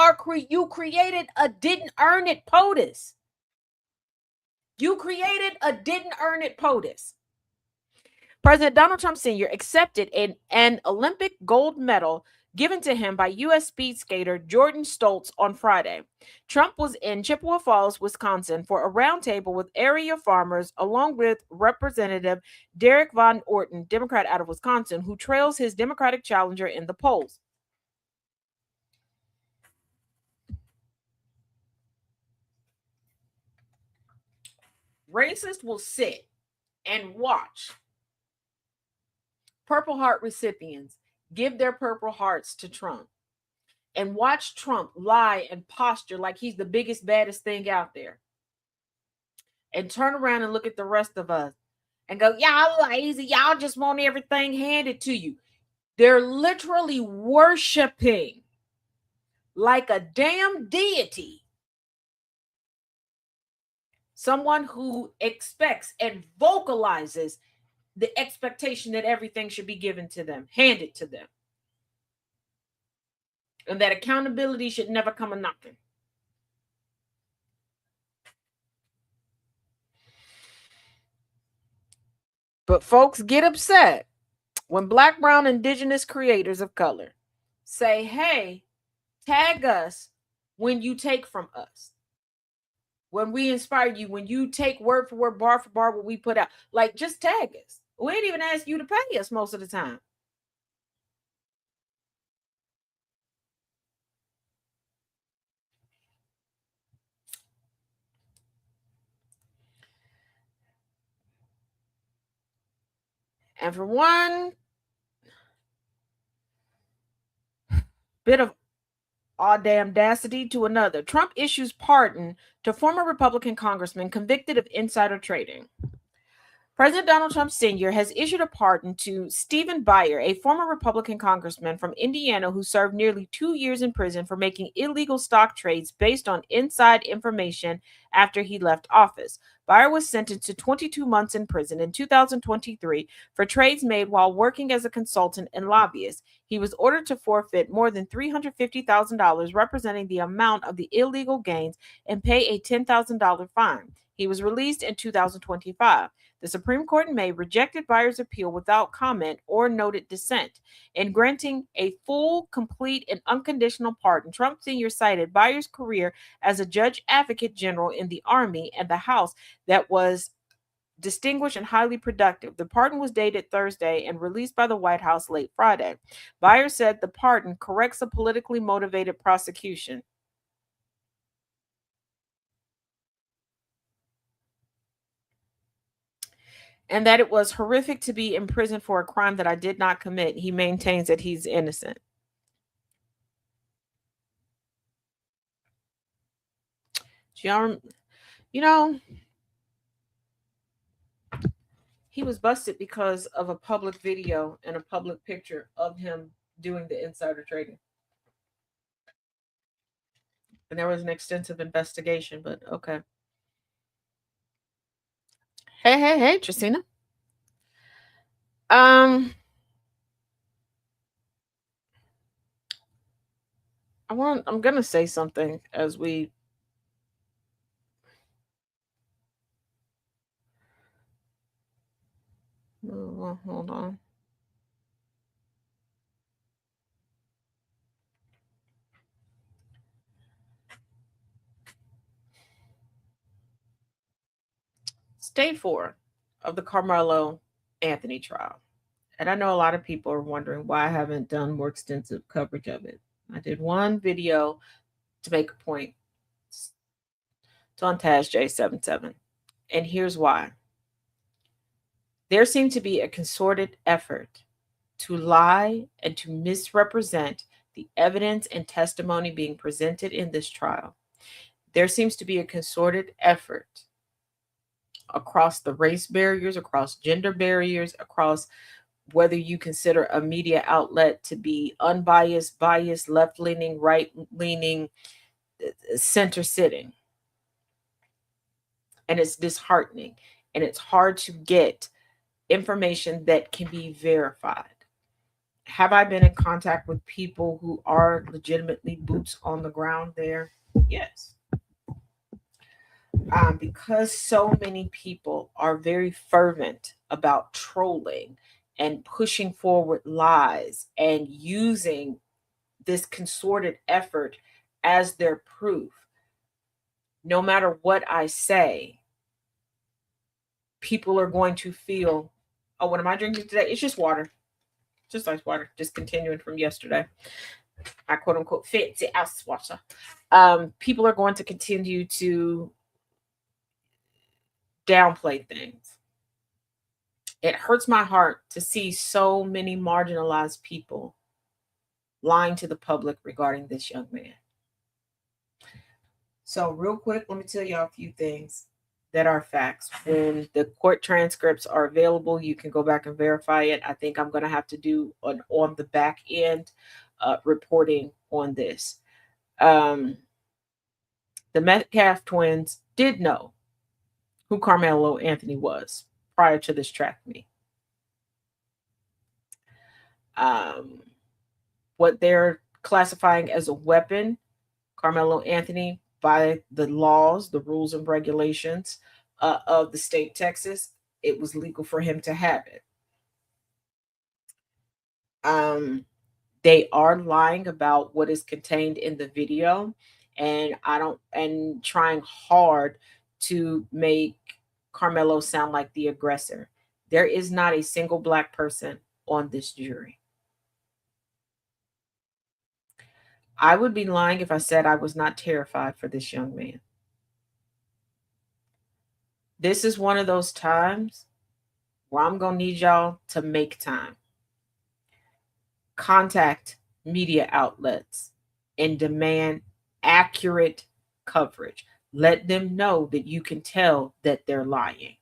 created a didn't earn it POTUS. You created a didn't earn it POTUS. President Donald Trump Sr. accepted an Olympic gold medal given to him by U.S. speed skater Jordan Stoltz on Friday. Trump was in Chippewa Falls, Wisconsin, for a roundtable with area farmers, along with Representative Derek Von Orton, Democrat out of Wisconsin, who trails his Democratic challenger in the polls. Racists will sit and watch Purple Heart recipients give their Purple Hearts to Trump and watch Trump lie and posture like he's the biggest, baddest thing out there, and turn around and look at the rest of us and go, y'all lazy, y'all just want everything handed to you. They're literally worshiping like a damn deity someone who expects and vocalizes the expectation that everything should be given to them, handed to them, and that accountability should never come a knocking. But folks get upset when Black, brown, indigenous creators of color say, hey, tag us when you take from us, when we inspire you, when you take word for word, bar for bar what we put out. Like, just tag us. We ain't even ask you to pay us most of the time. And for one bit of audacity to another, Trump issues pardon to former Republican congressman convicted of insider trading. President Donald Trump Sr. has issued a pardon to Stephen Buyer, a former Republican congressman from Indiana who served nearly 2 years in prison for making illegal stock trades based on inside information after he left office. Buyer was sentenced to 22 months in prison in 2023 for trades made while working as a consultant and lobbyist. He was ordered to forfeit more than $350,000, representing the amount of the illegal gains, and pay a $10,000 fine. He was released in 2025. The Supreme Court in May rejected Buyer's appeal without comment or noted dissent. In granting a full, complete, and unconditional pardon, Trump Sr. cited Buyer's career as a judge advocate general in the Army and the House that was distinguished and highly productive. The pardon was dated Thursday and released by the White House late Friday. Buyer said the pardon corrects a politically motivated prosecution. And that it was horrific to be in prison for a crime that I did not commit. He maintains that he's innocent. You know, he was busted because of a public video and a public picture of him doing the insider trading. And there was an extensive investigation, but okay. Hey, Tristina. I'm gonna say something as we hold on. Day 4 of the Carmelo Anthony trial. And I know a lot of people are wondering why I haven't done more extensive coverage of it. I did one video to make a point. It's on Taz J77. And here's why. There seemed to be a concerted effort to lie and to misrepresent the evidence and testimony being presented in this trial. There seems to be a concerted effort across the race barriers, across gender barriers, across whether you consider a media outlet to be unbiased, biased, left-leaning, right-leaning, center-sitting. And it's disheartening. And it's hard to get information that can be verified. Have I been in contact with people who are legitimately boots on the ground there? Yes. Because so many people are very fervent about trolling and pushing forward lies and using this consorted effort as their proof. No matter what I say, people are going to feel, oh, what am I drinking today? It's just water, just ice water, just continuing from yesterday. I quote unquote fancy ice water. People are going to continue to downplay things. It hurts my heart to see so many marginalized people lying to the public regarding this young man. So, real quick, let me tell y'all a few things that are facts. When the court transcripts are available, you can go back and verify it. I think I'm going to have to do an on the back end reporting on this. The Metcalf twins did know who Carmelo Anthony was prior to this track meet. What they're classifying as a weapon, Carmelo Anthony, by the laws, the rules and regulations of the state of Texas, it was legal for him to have it. They are lying about what is contained in the video, and trying hard to make Carmelo sound like the aggressor. There is not a single Black person on this jury. I would be lying if I said I was not terrified for this young man. This is one of those times where I'm going to need y'all to make time. Contact media outlets and demand accurate coverage. Let them know that you can tell that they're lying.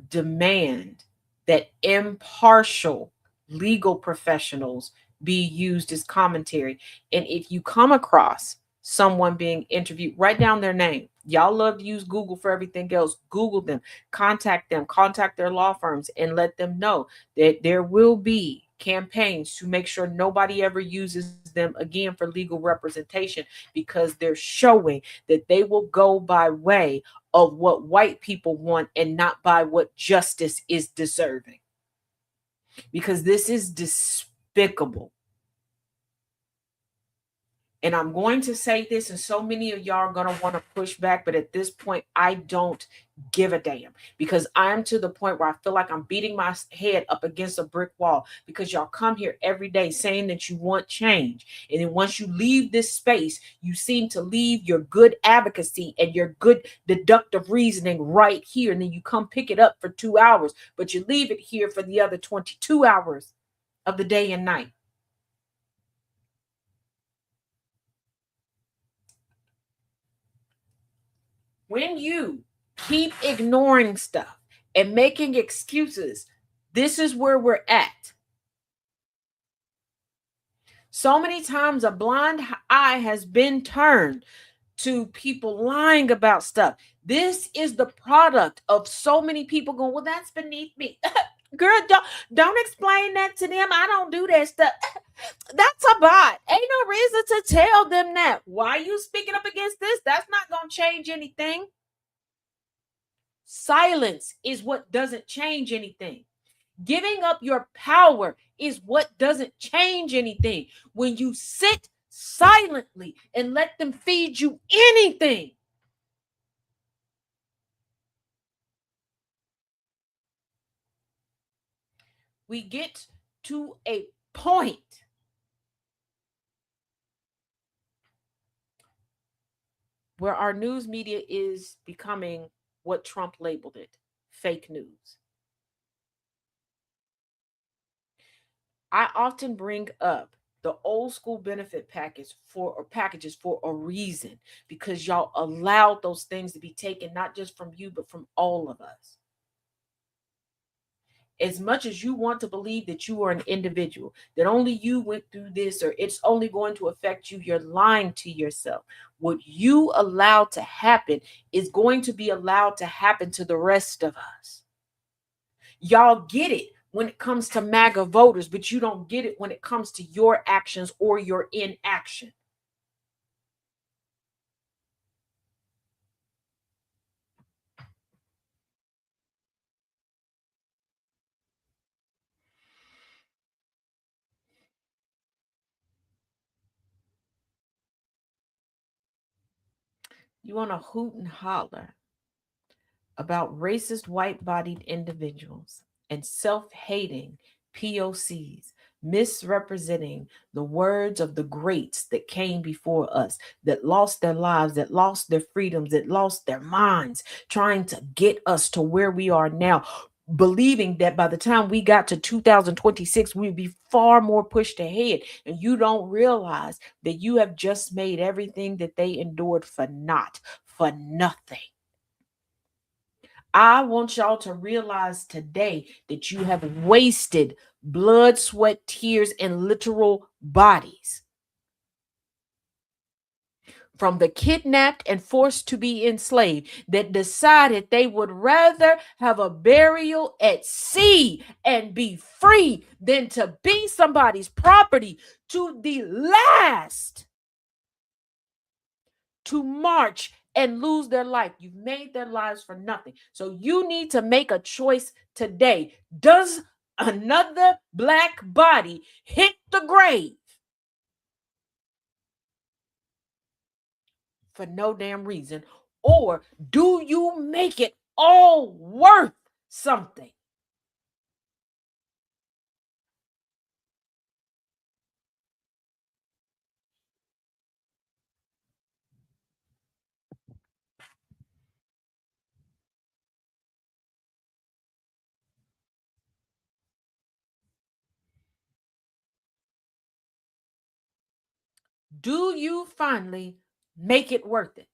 Demand that impartial legal professionals be used as commentary. And if you come across someone being interviewed, write down their name. Y'all love to use Google for everything else. Google them, contact their law firms, and let them know that there will be campaigns to make sure nobody ever uses them again for legal representation, because they're showing that they will go by way of what white people want and not by what justice is deserving. Because this is despicable. And I'm going to say this, and so many of y'all are going to want to push back, but at this point, I don't give a damn, because I'm to the point where I feel like I'm beating my head up against a brick wall, because y'all come here every day saying that you want change. And then once you leave this space, you seem to leave your good advocacy and your good deductive reasoning right here. And then you come pick it up for 2 hours, but you leave it here for the other 22 hours of the day and night. When you keep ignoring stuff and making excuses, this is where we're at. So many times a blind eye has been turned to people lying about stuff. This is the product of so many people going, well, that's beneath me. Girl, don't explain that to them. I don't do that stuff. That's a bot. Ain't no reason to tell them that. Why are you speaking up against this? That's not going to change anything. Silence is what doesn't change anything. Giving up your power is what doesn't change anything. When you sit silently and let them feed you anything, we get to a point where our news media is becoming what Trump labeled it, fake news. I often bring up the old school benefit packages for a reason, because y'all allowed those things to be taken, not just from you, but from all of us. As much as you want to believe that you are an individual, that only you went through this, or it's only going to affect you, you're lying to yourself. What you allowed to happen is going to be allowed to happen to the rest of us. Y'all get it when it comes to MAGA voters, but you don't get it when it comes to your actions or your inaction. You want to hoot and holler about racist white bodied individuals and self hating POCs misrepresenting the words of the greats that came before us, that lost their lives, that lost their freedoms, that lost their minds, trying to get us to where we are now. Believing that by the time we got to 2026, we'd be far more pushed ahead. And you don't realize that you have just made everything that they endured for naught, for nothing. I want y'all to realize today that you have wasted blood, sweat, tears, and literal bodies from the kidnapped and forced to be enslaved that decided they would rather have a burial at sea and be free than to be somebody's property to the last to march and lose their life. You've made their lives for nothing. So you need to make a choice today. Does another black body hit the grave for no damn reason? Or do you make it all worth something? Do you finally make it worth it?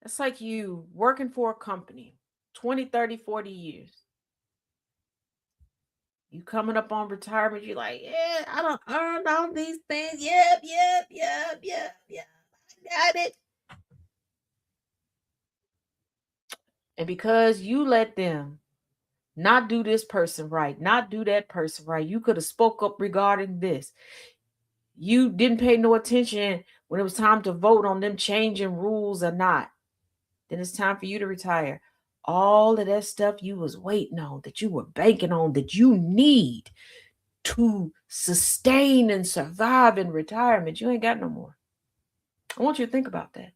It's like you working for a company 20, 30, 40 years. You coming up on retirement, you're like, yeah, I don't earn all these things. Yep, yep, yep, yep, yep. I got it. And because you let them not do this person right, not do that person right, you could have spoke up regarding this. You didn't pay no attention when it was time to vote on them changing rules or not. Then it's time for you to retire. All of that stuff you was waiting on, that you were banking on, that you need to sustain and survive in retirement, you ain't got no more. I want you to think about that.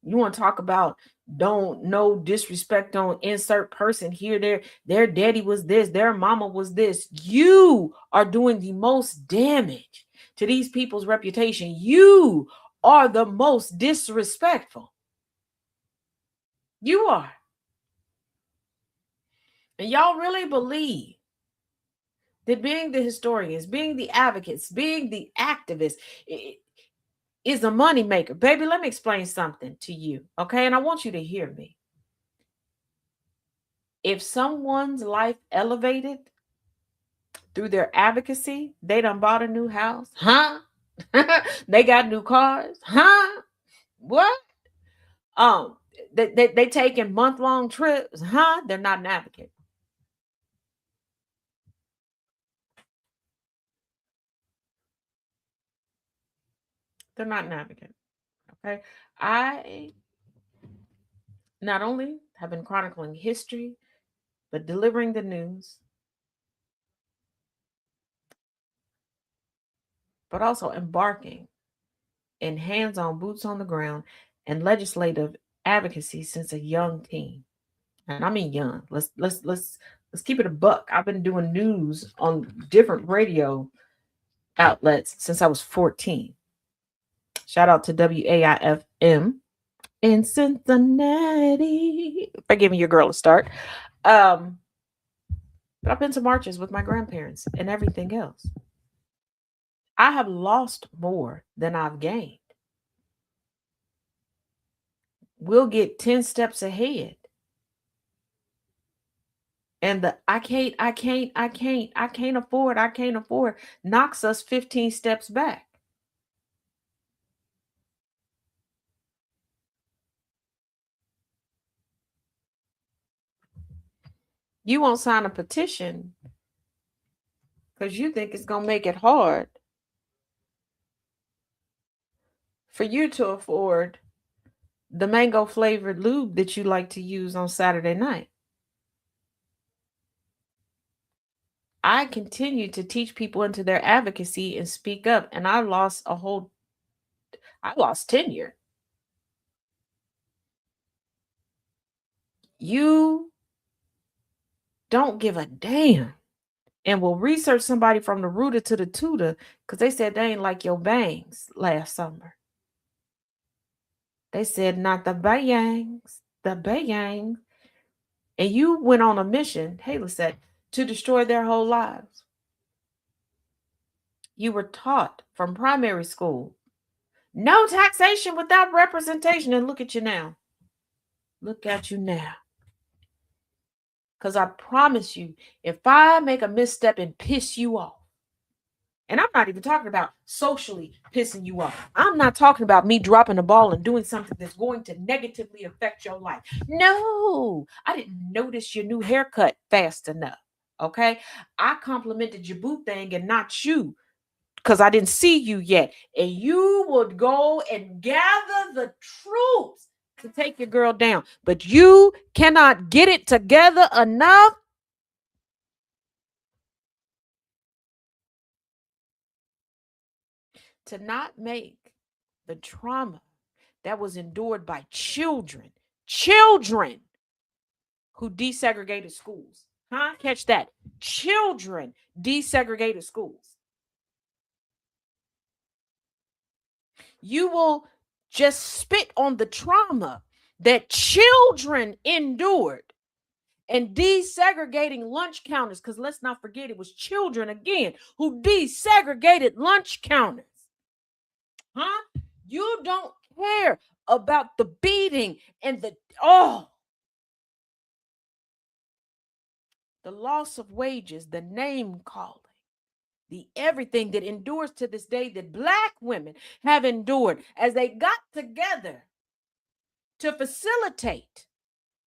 You want to talk about don't no disrespect on insert person here, their daddy was this, their mama was this. You are doing the most damage to these people's reputation. You are the most disrespectful. You are. And y'all really believe that being the historians, being the advocates, being the activists is a moneymaker. Baby, let me explain something to you, okay? And I want you to hear me. If someone's life elevated through their advocacy, they done bought a new house, huh? They got new cars, huh? What? Um, they taking month-long trips, huh? They're not an advocate. They're not an advocate. Okay. I not only have been chronicling history, but delivering the news, but also embarking in hands-on boots on the ground and legislative advocacy since a young teen. And I mean young. Let's keep it a buck. I've been doing news on different radio outlets since I was 14. Shout out to WAIFM in Cincinnati for giving your girl a start. Um, but I've been to marches with my grandparents and everything else. I have lost more than I've gained. We'll get 10 steps ahead. And the I can't afford knocks us 15 steps back. You won't sign a petition because you think it's going to make it hard for you to afford the mango flavored lube that you like to use on Saturday night. I continue to teach people into their advocacy and speak up, and I lost tenure. You don't give a damn and will research somebody from the rooter to the tutor because they said they ain't like your bangs last summer. They said not the bangs, the bangs. And you went on a mission, Haley said, to destroy their whole lives. You were taught from primary school, no taxation without representation. And look at you now. Look at you now. Because I promise you, if I make a misstep and piss you off, and I'm not even talking about socially pissing you off. I'm not talking about me dropping the ball and doing something that's going to negatively affect your life. No, I didn't notice your new haircut fast enough. Okay. I complimented your boot thing and not you because I didn't see you yet. And you would go and gather the troops to take your girl down. But you cannot get it together enough to not make the trauma that was endured by children who desegregated schools. Huh? Catch that. Children desegregated schools. You will just spit on the trauma that children endured and desegregating lunch counters, because let's not forget it was children again who desegregated lunch counters. Huh? You don't care about the beating and the loss of wages, the name calling, the everything that endures to this day that Black women have endured as they got together to facilitate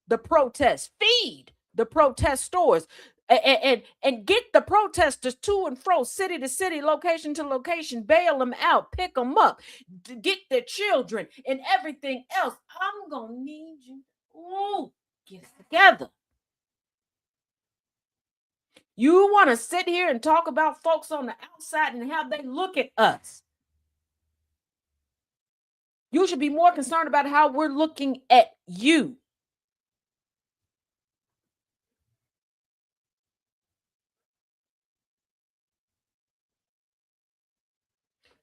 the protest, feed the protest stores, and get the protesters to and fro, city to city, location to location, bail them out, pick them up, get their children and everything else. I'm gonna need you. Ooh, get it together. You want to sit here and talk about folks on the outside and how they look at us. You should be more concerned about how we're looking at you.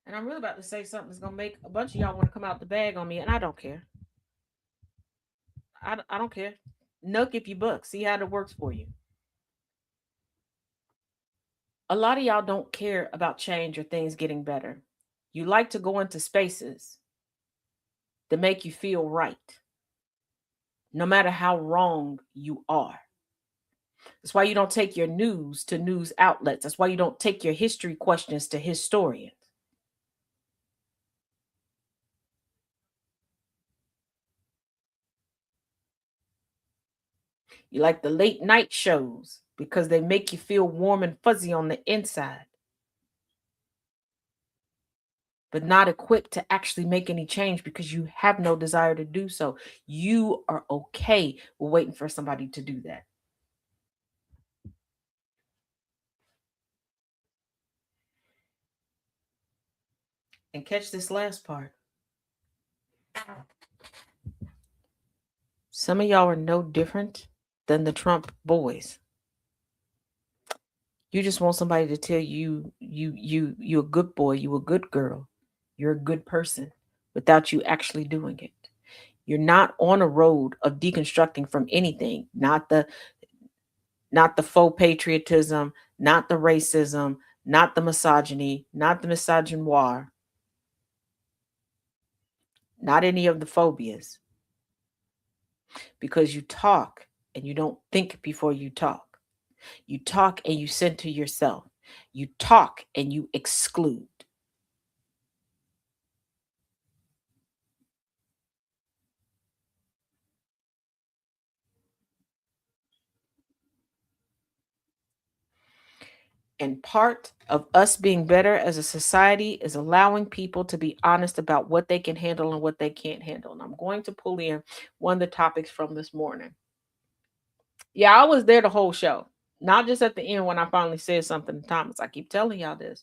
And I'm really about to say something that's going to make a bunch of y'all want to come out the bag on me, and I don't care. I don't care. Nuck if you buck. See how it works for you. A lot of y'all don't care about change or things getting better. You like to go into spaces that make you feel right, no matter how wrong you are. That's why you don't take your news to news outlets. That's why you don't take your history questions to historians. You like the late night shows because they make you feel warm and fuzzy on the inside, but not equipped to actually make any change because you have no desire to do so. You are okay with waiting for somebody to do that. And catch this last part. Some of y'all are no different than the Trump boys. You just want somebody to tell you a good boy, you a good girl, you're a good person without you actually doing it. You're not on a road of deconstructing from anything, not the faux patriotism, not the racism, not the misogyny, not the misogynoir, not any of the phobias. Because you talk and you don't think before you talk. You talk and you center yourself. You talk and you exclude. And part of us being better as a society is allowing people to be honest about what they can handle and what they can't handle. And I'm going to pull in one of the topics from this morning. Yeah, I was there the whole show, not just at the end when I finally said something to Thomas. I keep telling y'all this.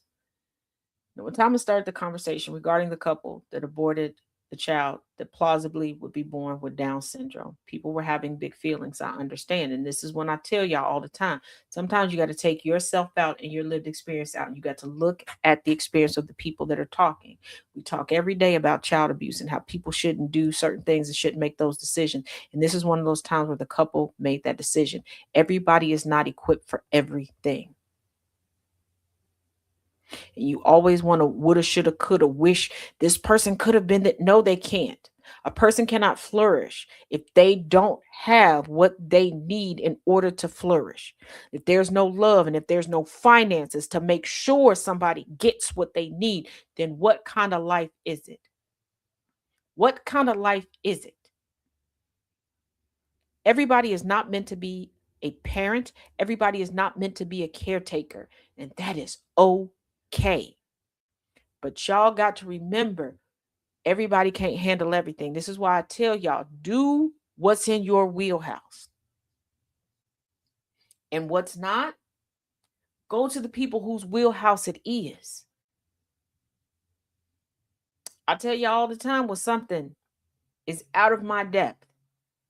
When Thomas started the conversation regarding the couple that aborted the child that plausibly would be born with Down syndrome, people were having big feelings. I understand. And this is when I tell y'all all the time, sometimes you got to take yourself out and your lived experience out. And you got to look at the experience of the people that are talking. We talk every day about child abuse and how people shouldn't do certain things and shouldn't make those decisions. And this is one of those times where the couple made that decision. Everybody is not equipped for everything. And you always want to woulda, shoulda, coulda, wish this person could have been that. No, they can't. A person cannot flourish if they don't have what they need in order to flourish. If there's no love and if there's no finances to make sure somebody gets what they need, then what kind of life is it? What kind of life is it? Everybody is not meant to be a parent. Everybody is not meant to be a caretaker. And that is okay. But y'all got to remember, everybody can't handle everything. This is why I tell y'all, do what's in your wheelhouse. And what's not, go to the people whose wheelhouse it is. I tell y'all all the time when something is out of my depth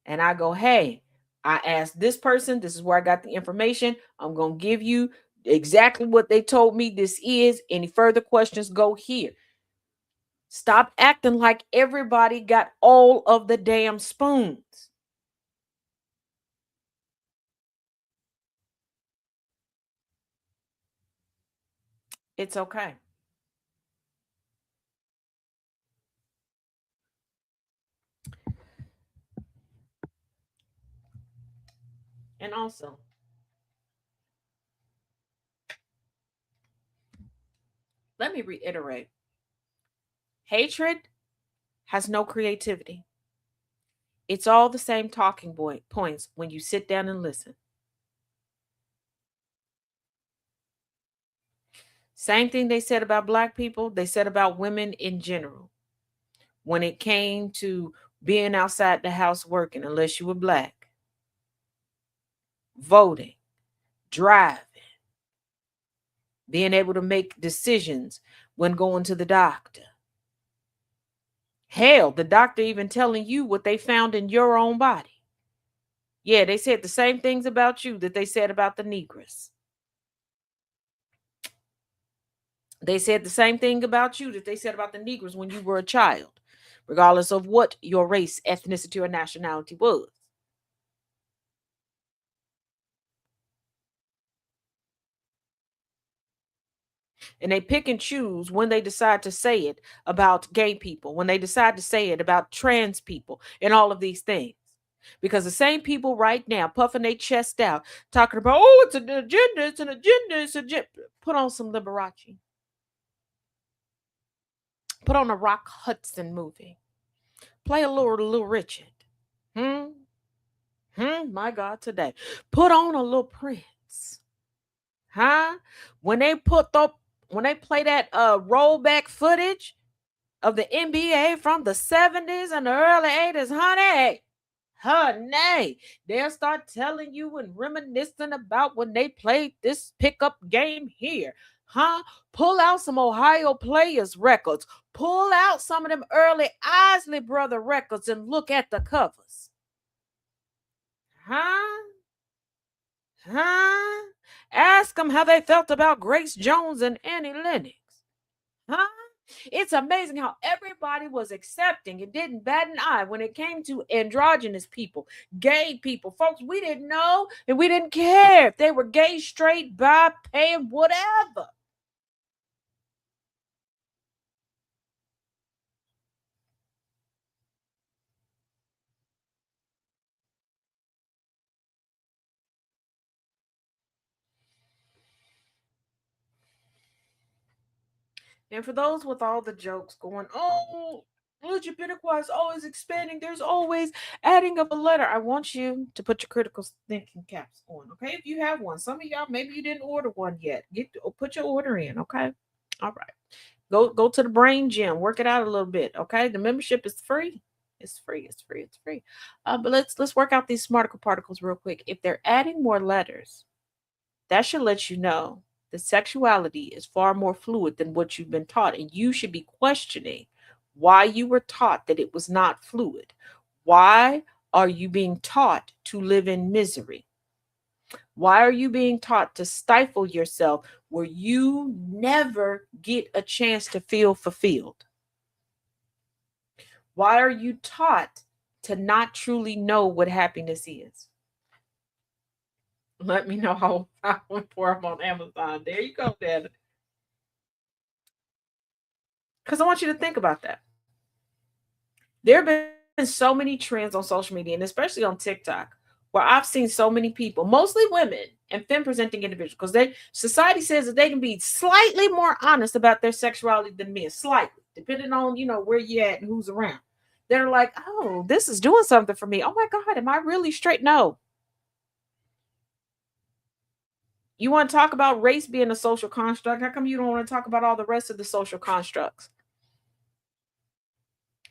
and I go, hey, I asked this person, this is where I got the information. I'm going to give you exactly what they told me this is. Any further questions, go here. Stop acting like everybody got all of the damn spoons. It's okay. And also, let me reiterate, hatred has no creativity. It's all the same talking points when you sit down and listen. Same thing they said about black people, they said about women in general. When it came to being outside the house working, unless you were black, voting, driving, being able to make decisions when going to the doctor. Hell, the doctor even telling you what they found in your own body. Yeah, they said the same things about you that they said about the Negroes. They said the same thing about you that they said about the Negroes when you were a child, regardless of what your race, ethnicity, or nationality was. And they pick and choose when they decide to say it about gay people, when they decide to say it about trans people, and all of these things. Because the same people right now puffing their chest out, talking about, oh, it's an agenda, it's an agenda, it's an agenda. Put on some Liberace. Put on a Rock Hudson movie. Play a little Richard. Hmm? My God, today. Put on a little Prince. Huh? When they when they play that rollback footage of the NBA from the 70s and the early 80s, honey, they'll start telling you and reminiscing about when they played this pickup game here. Huh? Pull out some Ohio Players records. Pull out some of them early Isley Brother records and look at the covers. Huh? Huh? Ask them how they felt about Grace Jones and Annie Lennox. Huh? It's amazing how everybody was accepting and didn't bat an eye when it came to androgynous people, gay people. Folks, we didn't know and we didn't care if they were gay, straight, bi, pan, whatever. And for those with all the jokes going, oh, Jupiter is always expanding. There's always adding of a letter. I want you to put your critical thinking caps on, okay? If you have one, some of y'all maybe you didn't order one yet. Put your order in, okay? All right. Go to the brain gym. Work it out a little bit, okay? The membership is free. It's free. It's free. It's free. But let's work out these smarticle particles real quick. If they're adding more letters, that should let you know that sexuality is far more fluid than what you've been taught. And you should be questioning why you were taught that it was not fluid. Why are you being taught to live in misery? Why are you being taught to stifle yourself where you never get a chance to feel fulfilled? Why are you taught to not truly know what happiness is? Let me know how I went for them on Amazon. There you go, Dad. Because I want you to think about that. There have been so many trends on social media, and especially on TikTok, where I've seen so many people, mostly women and femme presenting individuals, because society says that they can be slightly more honest about their sexuality than men, slightly, depending on where you're at and who's around. They're like, oh, this is doing something for me. Oh my God, am I really straight? No. You want to talk about race being a social construct? How come you don't want to talk about all the rest of the social constructs?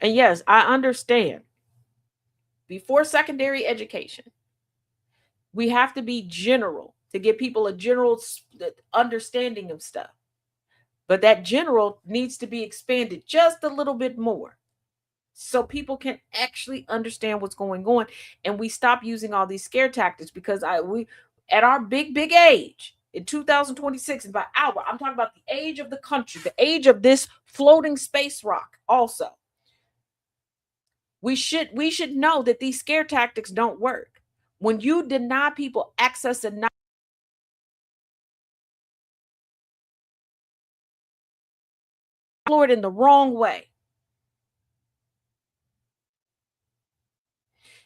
And yes, I understand. Before secondary education, we have to be general to give people a general understanding of stuff. But that general needs to be expanded just a little bit more so people can actually understand what's going on, and we stop using all these scare tactics, because we at our big age in 2026, and by I'm talking about the age of the country, the age of this floating space rock also. We should know that these scare tactics don't work. When you deny people access and not it in the wrong way.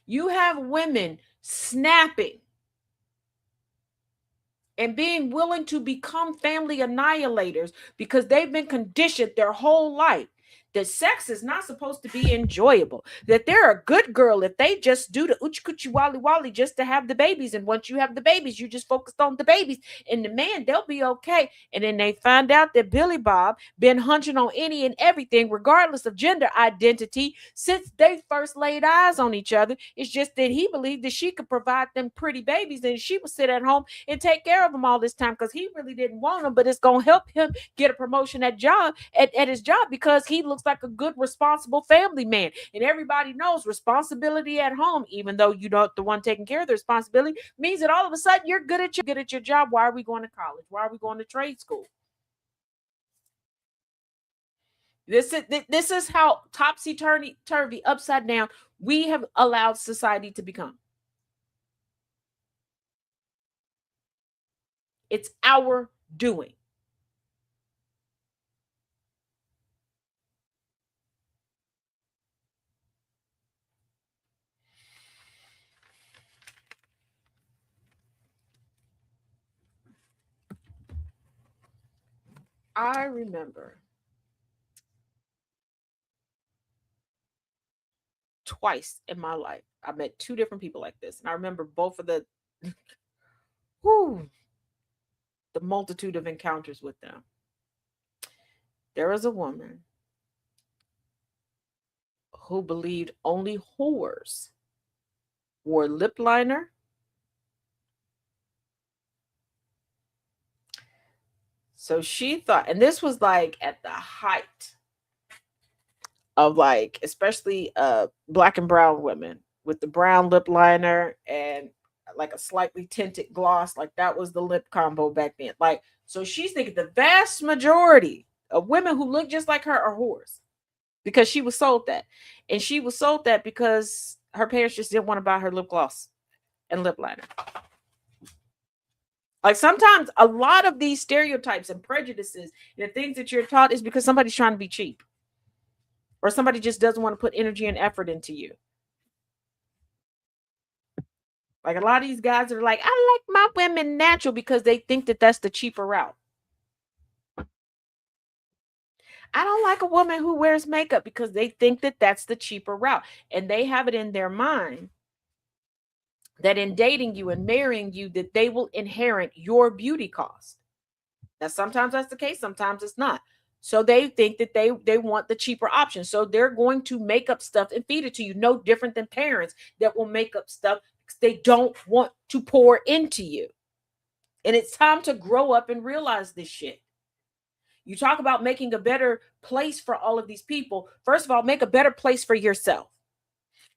You have women snapping and being willing to become family annihilators because they've been conditioned their whole life that sex is not supposed to be enjoyable, that they're a good girl if they just do the uchi coochie wally wally just to have the babies, and once you have the babies you just focused on the babies and the man, they'll be okay. And then they find out that Billy Bob been hunching on any and everything regardless of gender identity since they first laid eyes on each other. It's just that he believed that she could provide them pretty babies and she would sit at home and take care of them all this time because he really didn't want them, but it's going to help him get a promotion at his job because he looks like a good, responsible family man. And everybody knows responsibility at home, even though you're not the one taking care of the responsibility, means that all of a sudden you're good at your job. Why are we going to college? Why are we going to trade school? This is how topsy-turvy, upside down we have allowed society to become. It's our doing. I remember twice in my life I met two different people like this, and I remember both of the the multitude of encounters with them. There was a woman who believed only whores wore lip liner, so she thought, and this was like at the height of like especially black and brown women with the brown lip liner and like a slightly tinted gloss, like that was the lip combo back then. Like, so she's thinking the vast majority of women who look just like her are whores because she was sold that. And she was sold that because her parents just didn't want to buy her lip gloss and lip liner. Like sometimes a lot of these stereotypes and prejudices and the things that you're taught is because somebody's trying to be cheap or somebody just doesn't want to put energy and effort into you. Like a lot of these guys are like, I like my women natural because they think that that's the cheaper route. I don't like a woman who wears makeup because they think that that's the cheaper route. And they have it in their mind that in dating you and marrying you, that they will inherit your beauty cost. Now, sometimes that's the case, sometimes it's not. So they think that they want the cheaper option. So they're going to make up stuff and feed it to you, no different than parents that will make up stuff because they don't want to pour into you. And it's time to grow up and realize this shit. You talk about making a better place for all of these people. First of all, make a better place for yourself.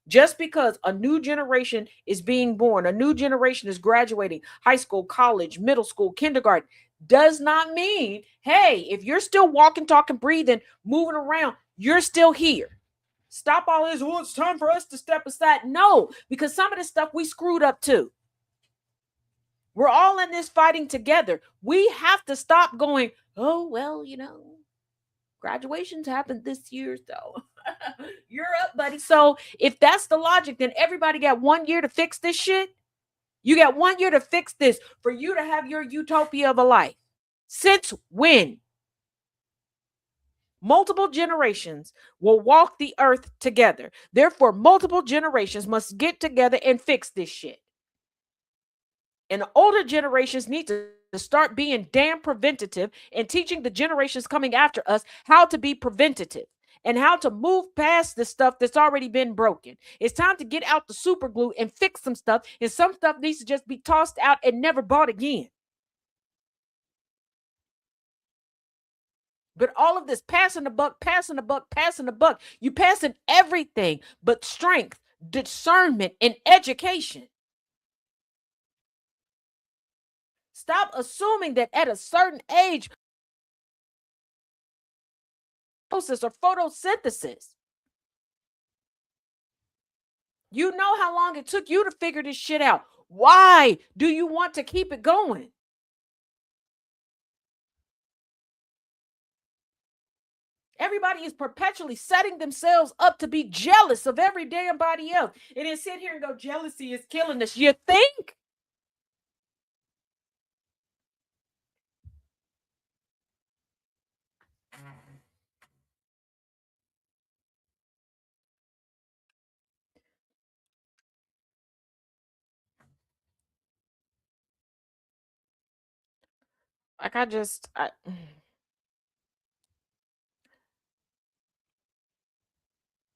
Just because a new generation is being born, a new generation is graduating high school, college, middle school, kindergarten, does not mean, hey, if you're still walking, talking, breathing, moving around, you're still here. Stop all this. Oh, it's time for us to step aside. No, because some of this stuff we screwed up too. We're all in this fighting together. We have to stop going, oh, well, graduations happened this year, so you're up, buddy. So if that's the logic, then everybody got 1 year to fix this shit. You got 1 year to fix this for you to have your utopia of a life. Since when? Multiple generations will walk the earth together. Therefore, multiple generations must get together and fix this shit. And the older generations need to start being damn preventative and teaching the generations coming after us how to be preventative and how to move past the stuff that's already been broken. It's time to get out the super glue and fix some stuff, and some stuff needs to just be tossed out and never bought again. But all of this passing the buck, passing the buck, passing the buck, you passing everything but strength, discernment, and education. Stop assuming that at a certain age, or photosynthesis. You know how long it took you to figure this shit out. Why do you want to keep it going? Everybody is perpetually setting themselves up to be jealous of every damn body else. And then sit here and go, jealousy is killing us. You think? Like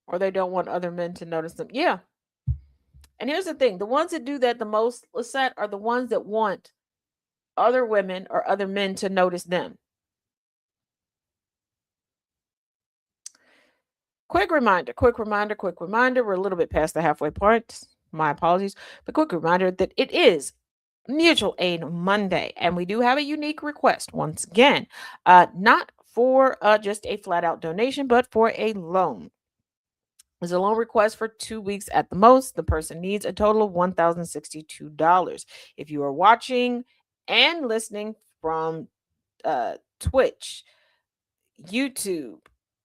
or they don't want other men to notice them. Yeah. And here's the thing, the ones that do that the most, Lisette, are the ones that want other women or other men to notice them. Quick reminder, quick reminder, quick reminder. We're a little bit past the halfway point. My apologies. But quick reminder that it is Mutual Aid Monday, and we do have a unique request once again, not for just a flat out donation, but for a loan. There's a loan request for 2 weeks at the most. The person needs a total of $1,062. If you are watching and listening from Twitch, YouTube,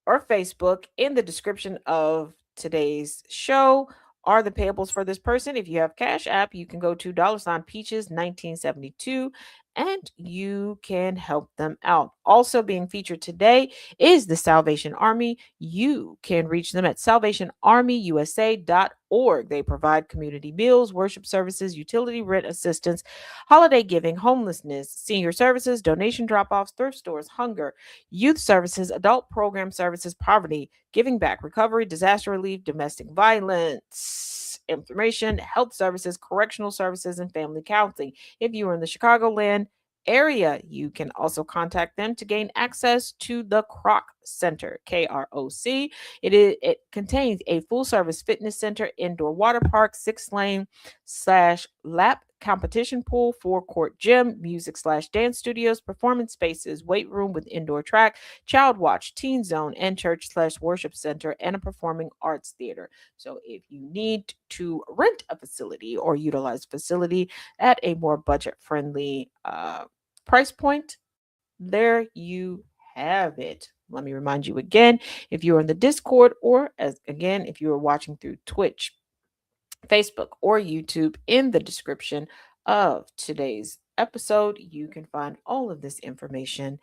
or Facebook, in the description of today's show are the payables for this person. If you have Cash App, you can go to $Peaches 1972 and you can help them out. Also being featured today is the Salvation Army. You can reach them at salvationarmyusa.org. They provide community meals, worship services, utility rent assistance, holiday giving, homelessness, senior services, donation drop-offs, thrift stores, hunger, youth services, adult program services, poverty, giving back, recovery, disaster relief, domestic violence, information, health services, correctional services, and family counseling. If you are in the Chicagoland area, you can also contact them to gain access to the Kroc Center, KROC. It contains a full service fitness center, indoor water park, 6-lane / lap competition pool, 4-court gym, music/dance studios, performance spaces, weight room with indoor track, child watch, teen zone, and church/worship center, and a performing arts theater. So if you need to rent a facility or utilize a facility at a more budget friendly price point, there you have it. Let me remind you again, if you're in the Discord, or if you are watching through Twitch, Facebook, or YouTube, in the description of today's episode, you can find all of this information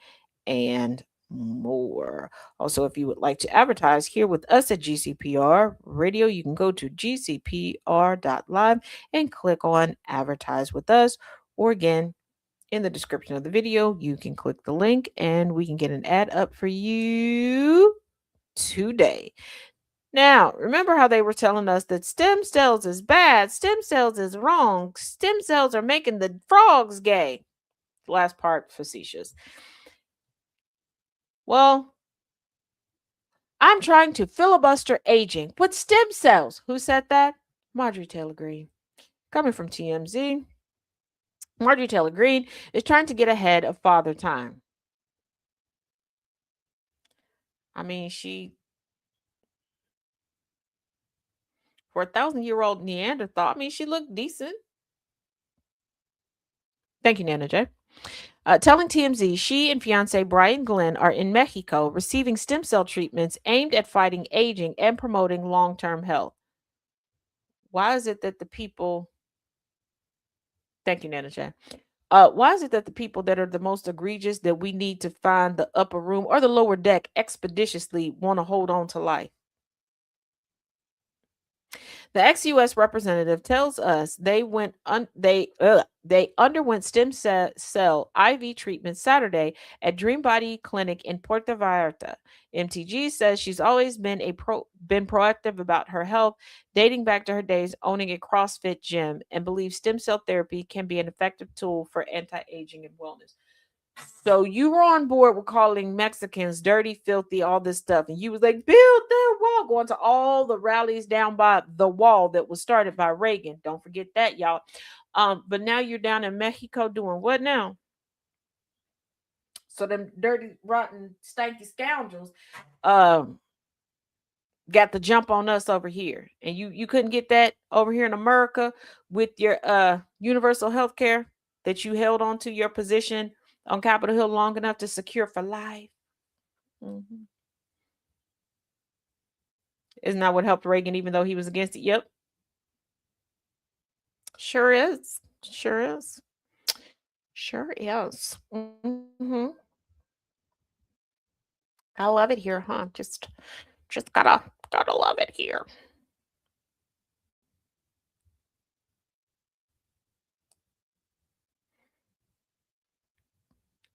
and more. Also, if you would like to advertise here with us at GCPR Radio, you can go to gcpr.live and click on advertise with us. Or again, in the description of the video, you can click the link and we can get an ad up for you today. Now, remember how they were telling us that stem cells is bad, stem cells is wrong, stem cells are making the frogs gay. Last part facetious. Well, I'm trying to filibuster aging with stem cells. Who said that? Marjorie Taylor Greene. Coming from TMZ, Marjorie Taylor Greene is trying to get ahead of Father Time. I mean, for a 1,000-year-old Neanderthal, I mean, she looked decent. Thank you, Nana J. Telling TMZ she and fiance Brian Glenn are in Mexico receiving stem cell treatments aimed at fighting aging and promoting long term health. Why is it that the people, thank you, Nana J. Why is it that the people that are the most egregious that we need to find the upper room or the lower deck expeditiously want to hold on to life? The ex-U.S. representative tells us they underwent stem cell IV treatment Saturday at Dreambody Clinic in Puerto Vallarta. MTG says she's always been proactive about her health, dating back to her days owning a CrossFit gym, and believes stem cell therapy can be an effective tool for anti-aging and wellness. So you were on board with calling Mexicans dirty, filthy, all this stuff, and you was like, build the wall, going to all the rallies down by the wall that was started by Reagan. Don't forget that, y'all. But now you're down in Mexico doing what now? So them dirty, rotten, stanky scoundrels got the jump on us over here. And you couldn't get that over here in America with your universal health care that you held on to your position on Capitol Hill long enough to secure for life. Mm-hmm. Isn't that what helped Reagan, even though he was against it? Yep. Sure is. Sure is. Sure is. Mm-hmm. I love it here, huh? Just gotta love it here.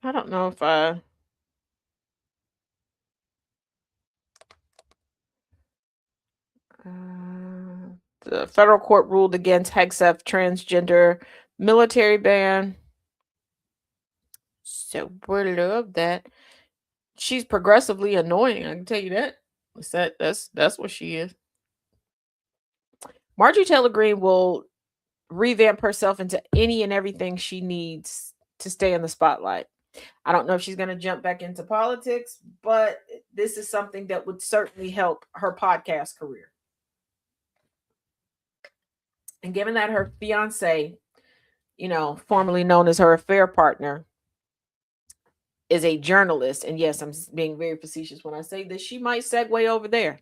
I don't know if the federal court ruled against Hegseth transgender military ban. So we love that. She's progressively annoying. I can tell you that. That's what she is. Marjorie Taylor Greene will revamp herself into any and everything she needs to stay in the spotlight. I don't know if she's going to jump back into politics, but this is something that would certainly help her podcast career. And given that her fiance, formerly known as her affair partner, is a journalist, and yes, I'm being very facetious when I say this, she might segue over there.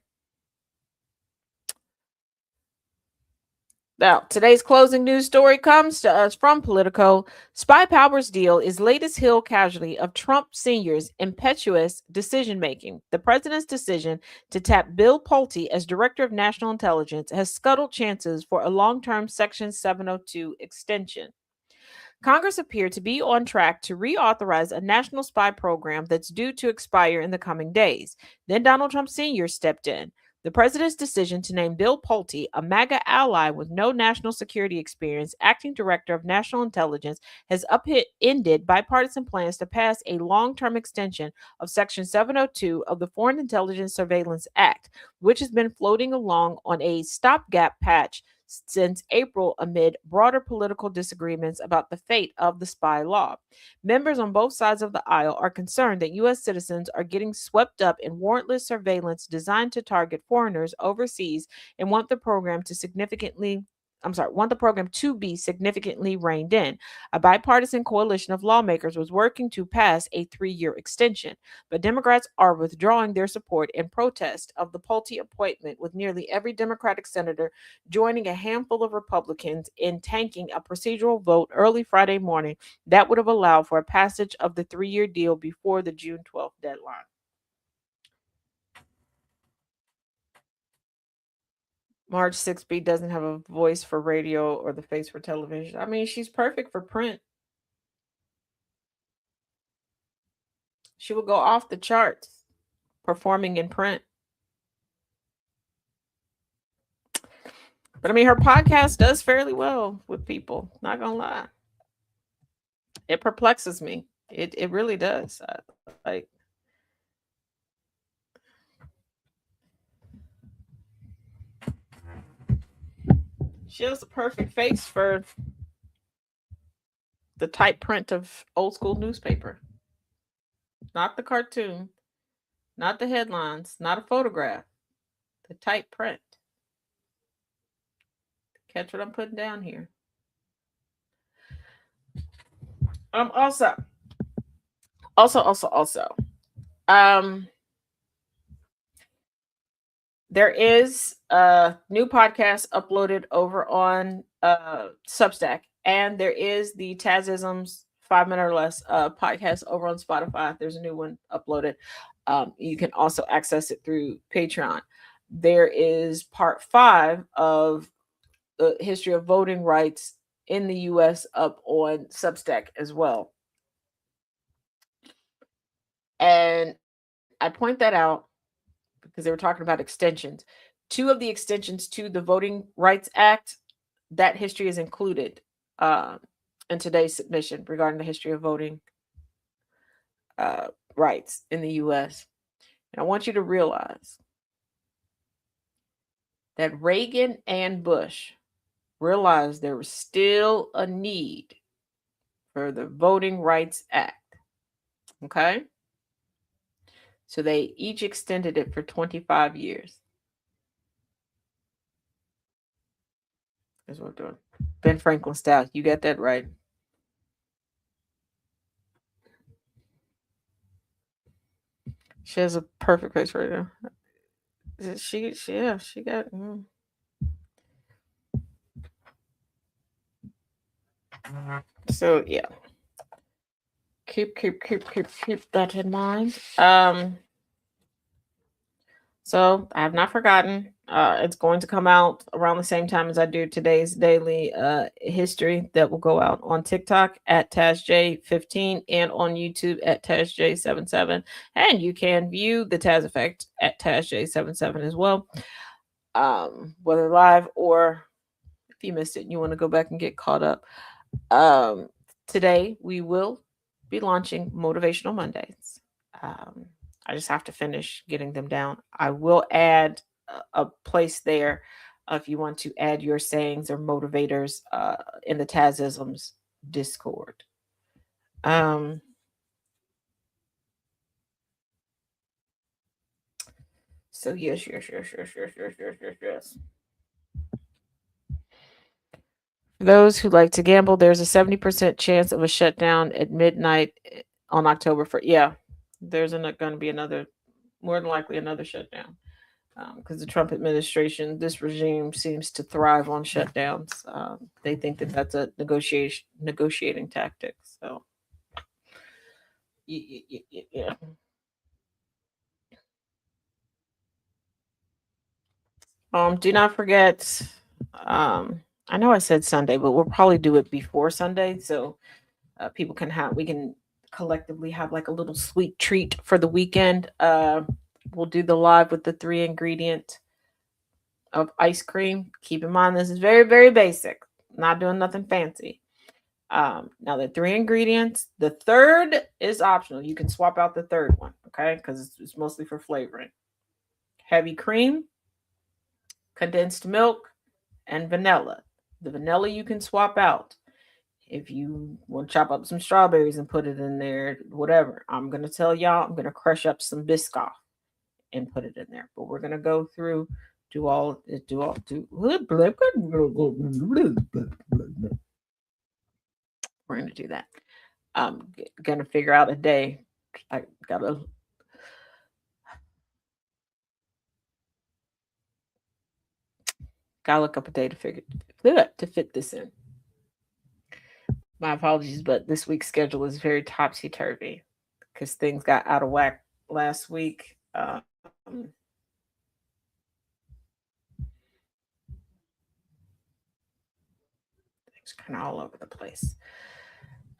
Now, today's closing news story comes to us from Politico. Spy Power's deal is latest Hill casualty of Trump Sr.'s impetuous decision-making. The president's decision to tap Bill Pulte as Director of National Intelligence has scuttled chances for a long-term Section 702 extension. Congress appeared to be on track to reauthorize a national spy program that's due to expire in the coming days. Then Donald Trump Sr. stepped in. The president's decision to name Bill Pulte, a MAGA ally with no national security experience, acting director of national intelligence, has upended bipartisan plans to pass a long-term extension of Section 702 of the Foreign Intelligence Surveillance Act, which has been floating along on a stopgap patch since April amid broader political disagreements about the fate of the spy law. Members on both sides of the aisle are concerned that U.S. citizens are getting swept up in warrantless surveillance designed to target foreigners overseas and want the program to significantly want the program to be significantly reined in. A bipartisan coalition of lawmakers was working to pass a 3-year extension, but Democrats are withdrawing their support in protest of the Pulte appointment, with nearly every Democratic senator joining a handful of Republicans in tanking a procedural vote early Friday morning that would have allowed for a passage of the 3-year deal before the June 12th deadline. Marge 6B doesn't have a voice for radio or the face for television. I mean, she's perfect for print. She will go off the charts performing in print. But I mean, her podcast does fairly well with people. Not gonna lie, it perplexes me. It really does. Like, she has the perfect face for the type print of old school newspaper. Not the cartoon, not the headlines, not a photograph. The type print. Catch what I'm putting down here. Also, um, there is a new podcast uploaded over on Substack, and there is the Tazisms 5 minute or less podcast over on Spotify. There's a new one uploaded. You can also access it through Patreon. There is part 5 of the history of voting rights in the U.S. up on Substack as well. And I point that out because they were talking about extensions. 2 of the extensions to the Voting Rights Act, that history is included in today's submission regarding the history of voting rights in the U.S. And I want you to realize that Reagan and Bush realized there was still a need for the Voting Rights Act. Okay? So they each extended it for 25 years. That's what we're doing. Ben Franklin style. You got that right. She has a perfect face right now. She got. So yeah. Keep that in mind. So I have not forgotten. It's going to come out around the same time as I do today's daily history, that will go out on TikTok at TazJ15 and on YouTube at TazJ77. And you can view the Taz Effect at TazJ77 as well, whether live or if you missed it and you want to go back and get caught up. Today we will be launching Motivational Mondays. I just have to finish getting them down. I will add a place there if you want to add your sayings or motivators in the Tazisms Discord. So yes. For those who like to gamble, there's a 70% chance of a shutdown at midnight on October 1st. Yeah, there's going to be another, more than likely another shutdown, because the Trump administration, this regime seems to thrive on shutdowns. They think that that's a negotiating tactic. So, yeah. Do not forget. I know I said Sunday, but we'll probably do it before Sunday, so we can collectively have like a little sweet treat for the weekend. We'll do the live with the 3 ingredient of ice cream. Keep in mind, this is very, very basic. Not doing nothing fancy. Now the 3 ingredients, the third is optional. You can swap out the third one, okay? Because it's mostly for flavoring. Heavy cream, condensed milk, and vanilla. The vanilla you can swap out. If you want to chop up some strawberries and put it in there, whatever. I'm going to tell y'all, I'm going to crush up some Biscoff and put it in there. But we're going to go through do all do all do. We're gonna do that. I'm gonna figure out a day. I gotta look up a day to figure to fit this in. My apologies, but this week's schedule is very topsy turvy because things got out of whack last week. It's kind of all over the place.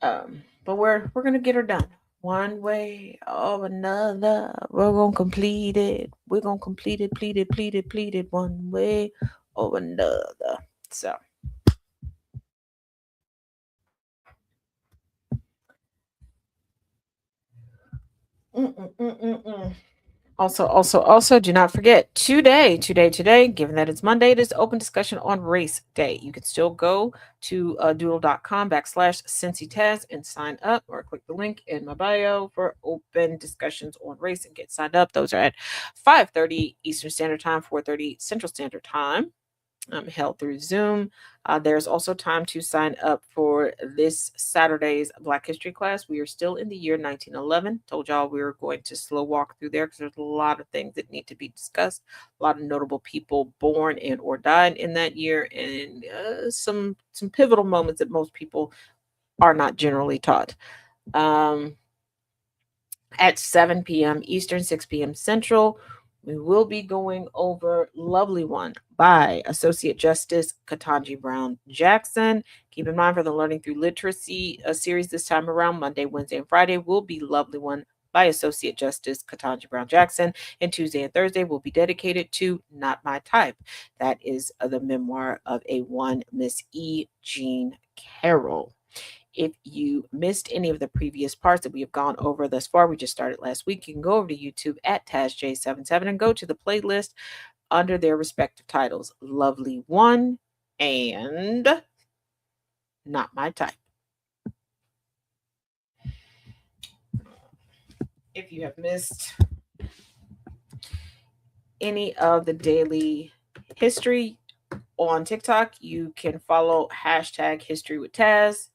But we're gonna get her done one way or another. We're gonna complete it. We're gonna complete it, plead it one way or another. So Mm-mm-mm-mm-mm. Also, do not forget today, given that it's Monday, it is open discussion on race day. You can still go to doodle.com/Cincy and sign up or click the link in my bio for open discussions on race and get signed up. Those are at 5:30 Eastern Standard Time, 4:30 Central Standard Time, held through Zoom. There's also time to sign up for this Saturday's Black History class. We are still in the year 1911. Told y'all we were going to slow walk through there because there's a lot of things that need to be discussed. A lot of notable people born and or died in that year, and some pivotal moments that most people are not generally taught. Um, at 7 p.m. Eastern, 6 p.m. Central. We will be going over Lovely One by Associate Justice Ketanji Brown Jackson. Keep in mind for the Learning Through Literacy series this time around, Monday, Wednesday, and Friday will be Lovely One by Associate Justice Ketanji Brown Jackson. And Tuesday and Thursday will be dedicated to Not My Type. That is the memoir of a one Miss E. Jean Carroll. If you missed any of the previous parts that we have gone over thus far, we just started last week. You can go over to YouTube at TazJ77 and go to the playlist under their respective titles, Lovely One and Not My Type. If you have missed any of the daily history on TikTok, you can follow hashtag History with Taz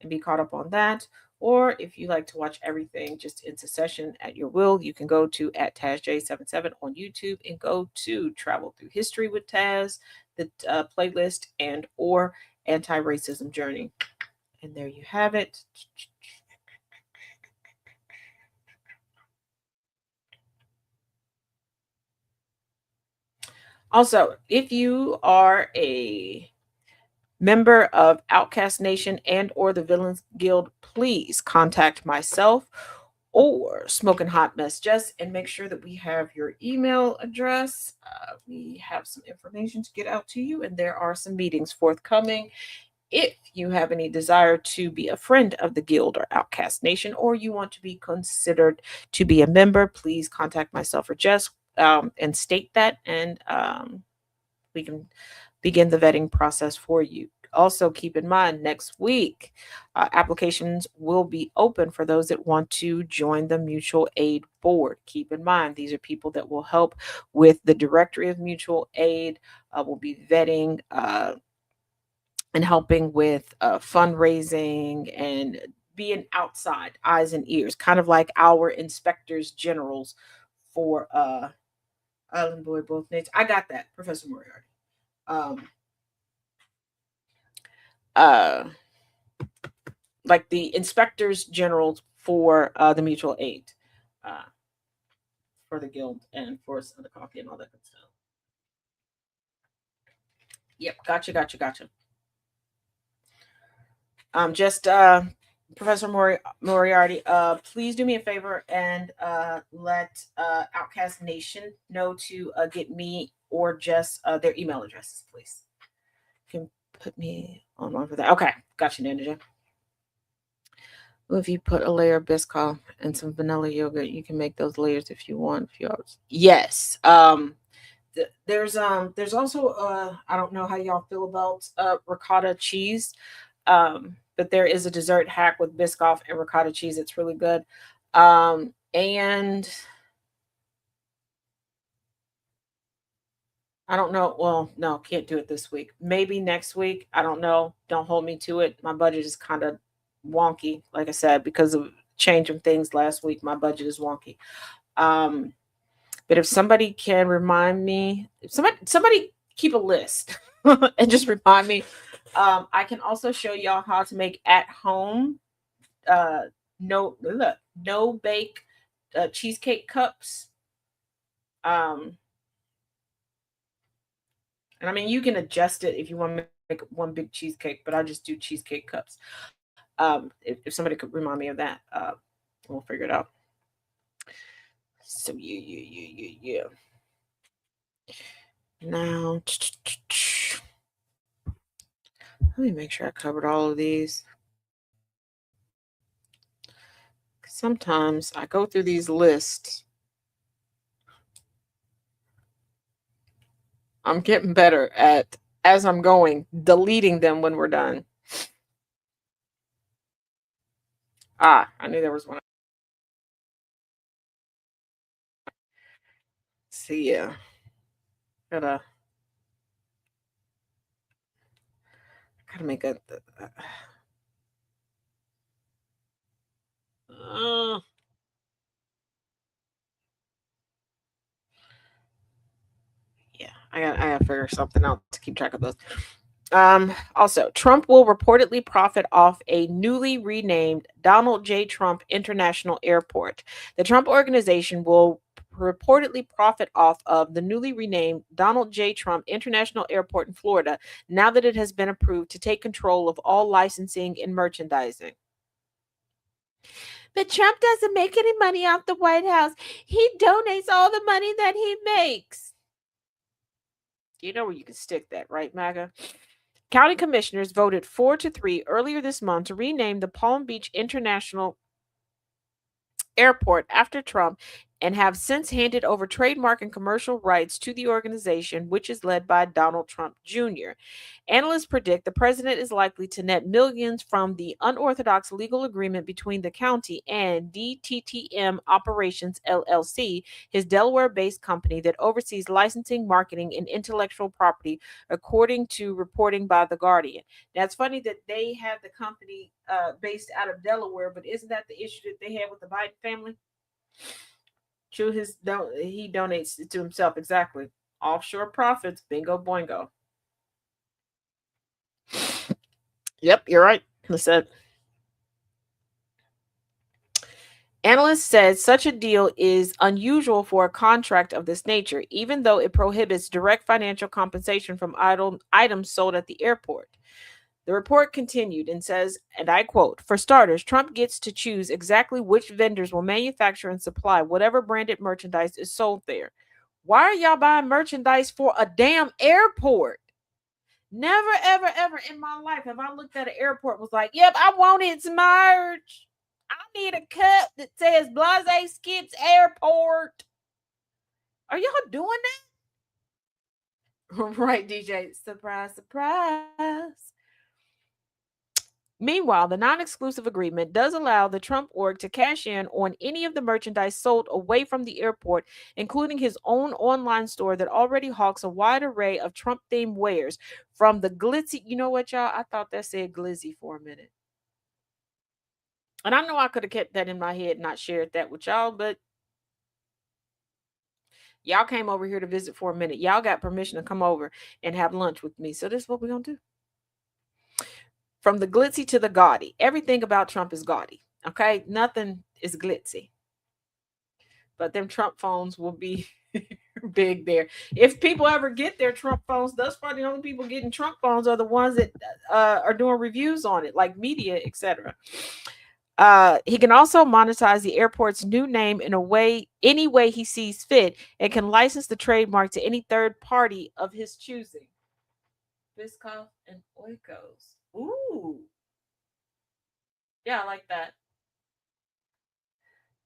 and be caught up on that. Or if you like to watch everything just in succession at your will, you can go to at TazJ77 on YouTube and go to Travel Through History with Taz, the playlist, and or Anti-Racism Journey. And there you have it. Also, if you are a member of Outcast Nation and or the Villains Guild, please contact myself or Smoking Hot Mess Jess and make sure that we have your email address. We have some information to get out to you, and there are some meetings forthcoming. If you have any desire to be a friend of the Guild or Outcast Nation, or you want to be considered to be a member, please contact myself or Jess and state that, and we can begin the vetting process for you. Also, keep in mind next week, applications will be open for those that want to join the mutual aid board. Keep in mind, these are people that will help with the directory of mutual aid, will be vetting and helping with fundraising and being outside eyes and ears, kind of like our inspectors generals for Island Boy Both Nates. I got that, Professor Moriarty. Um, uh, like the inspectors generals for the mutual aid, uh, for the guild and for the coffee and all that good stuff. Yep, gotcha. Just Professor Moriarty, please do me a favor and let Outcast Nation know to get me or just their email addresses, please. You can put me on one for that. Okay, gotcha, Ninja. Well, if you put a layer of Biscoff and some vanilla yogurt, you can make those layers if you want. A few hours. Yes. There's also I don't know how y'all feel about ricotta cheese, but there is a dessert hack with Biscoff and ricotta cheese. It's really good. And I don't know. Well, no, can't do it this week. Maybe next week. I don't know. Don't hold me to it. My budget is kind of wonky, like I said, because of changing things last week. My budget is wonky. Um, but if somebody can remind me, if somebody keep a list and just remind me. I can also show y'all how to make at home uh no bake cheesecake cups. Um, and I mean, you can adjust it if you want to make one big cheesecake, but I just do cheesecake cups. If somebody could remind me of that, we'll figure it out. So yeah. Now, let me make sure I covered all of these. Sometimes I go through these lists. I'm getting better at, as I'm going, deleting them when we're done. I knew there was one. See, yeah. Gotta make a. Uh, yeah, I gotta figure something out to keep track of those. Also, Trump will reportedly profit off a newly renamed Donald J. Trump International Airport. The Trump Organization will reportedly profit off of the newly renamed Donald J. Trump International Airport in Florida now that it has been approved to take control of all licensing and merchandising. But Trump doesn't make any money off the White House. He donates all the money that he makes. You know where you can stick that, right, MAGA? County commissioners voted 4-3 earlier this month to rename the Palm Beach International Airport after Trump and have since handed over trademark and commercial rights to the organization, which is led by Donald Trump Jr. Analysts predict the president is likely to net millions from the unorthodox legal agreement between the county and DTTM Operations LLC, his Delaware based company that oversees licensing, marketing, and intellectual property, according to reporting by The Guardian. Now, it's funny that they have the company based out of Delaware, but isn't that the issue that they had with the Biden family? True, he donates it to himself, exactly. Offshore profits, bingo boingo. Yep, you're right. Listen, analysts said such a deal is unusual for a contract of this nature, even though it prohibits direct financial compensation from items sold at the airport. The report continued and says, and I quote, "For starters, Trump gets to choose exactly which vendors will manufacture and supply whatever branded merchandise is sold there." Why are y'all buying merchandise for a damn airport? Never, ever, ever in my life have I looked at an airport and was like, yep, I want its merch. I need a cup that says Blase Skips Airport. Are y'all doing that? Right, DJ. Surprise, surprise. Meanwhile, the non exclusive agreement does allow the Trump org to cash in on any of the merchandise sold away from the airport, including his own online store that already hawks a wide array of Trump themed wares from the glitzy. You know what, y'all? I thought that said glizzy for a minute. And I know I could have kept that in my head and not shared that with y'all, but y'all came over here to visit for a minute. Y'all got permission to come over and have lunch with me. So this is what we're going to do. From the glitzy to the gaudy. Everything about Trump is gaudy. Okay? Nothing is glitzy. But them Trump phones will be big there. If people ever get their Trump phones, thus far the only people getting Trump phones are the ones that are doing reviews on it, like media, etc. He can also monetize the airport's new name in a way, any way he sees fit, and can license the trademark to any third party of his choosing. Biscoff and Oikos. Ooh. Yeah, I like that.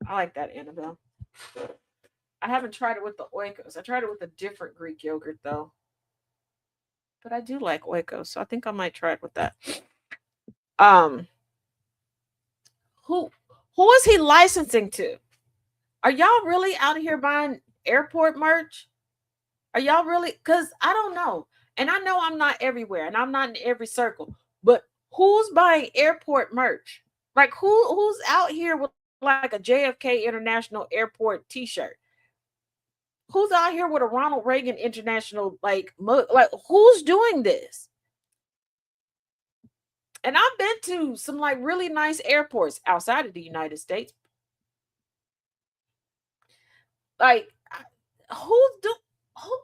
I like that, Annabelle. I haven't tried it with the Oikos. I tried it with a different Greek yogurt, though. But I do like Oikos, so I think I might try it with that. Um, who who is he licensing to? Are y'all really out here buying airport merch? Are y'all really? Because I don't know. And I know I'm not everywhere and I'm not in every circle, but who's buying airport merch? Like who's out here with like a JFK International Airport t-shirt? Who's out here with a Ronald Reagan International like mug? Like who's doing this? And I've been to some like really nice airports outside of the United States. Like who's do who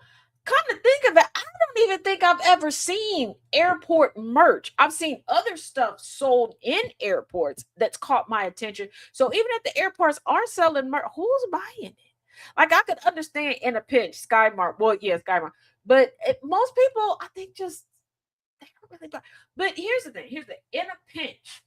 come to think of it, I don't even think I've ever seen airport merch. I've seen other stuff sold in airports that's caught my attention. So even if the airports are selling merch, who's buying it? Like I could understand in a pinch, Skymart. Well, yeah, Skymart. But most people, I think, just they don't really buy. But here's the thing. Here's the in a pinch.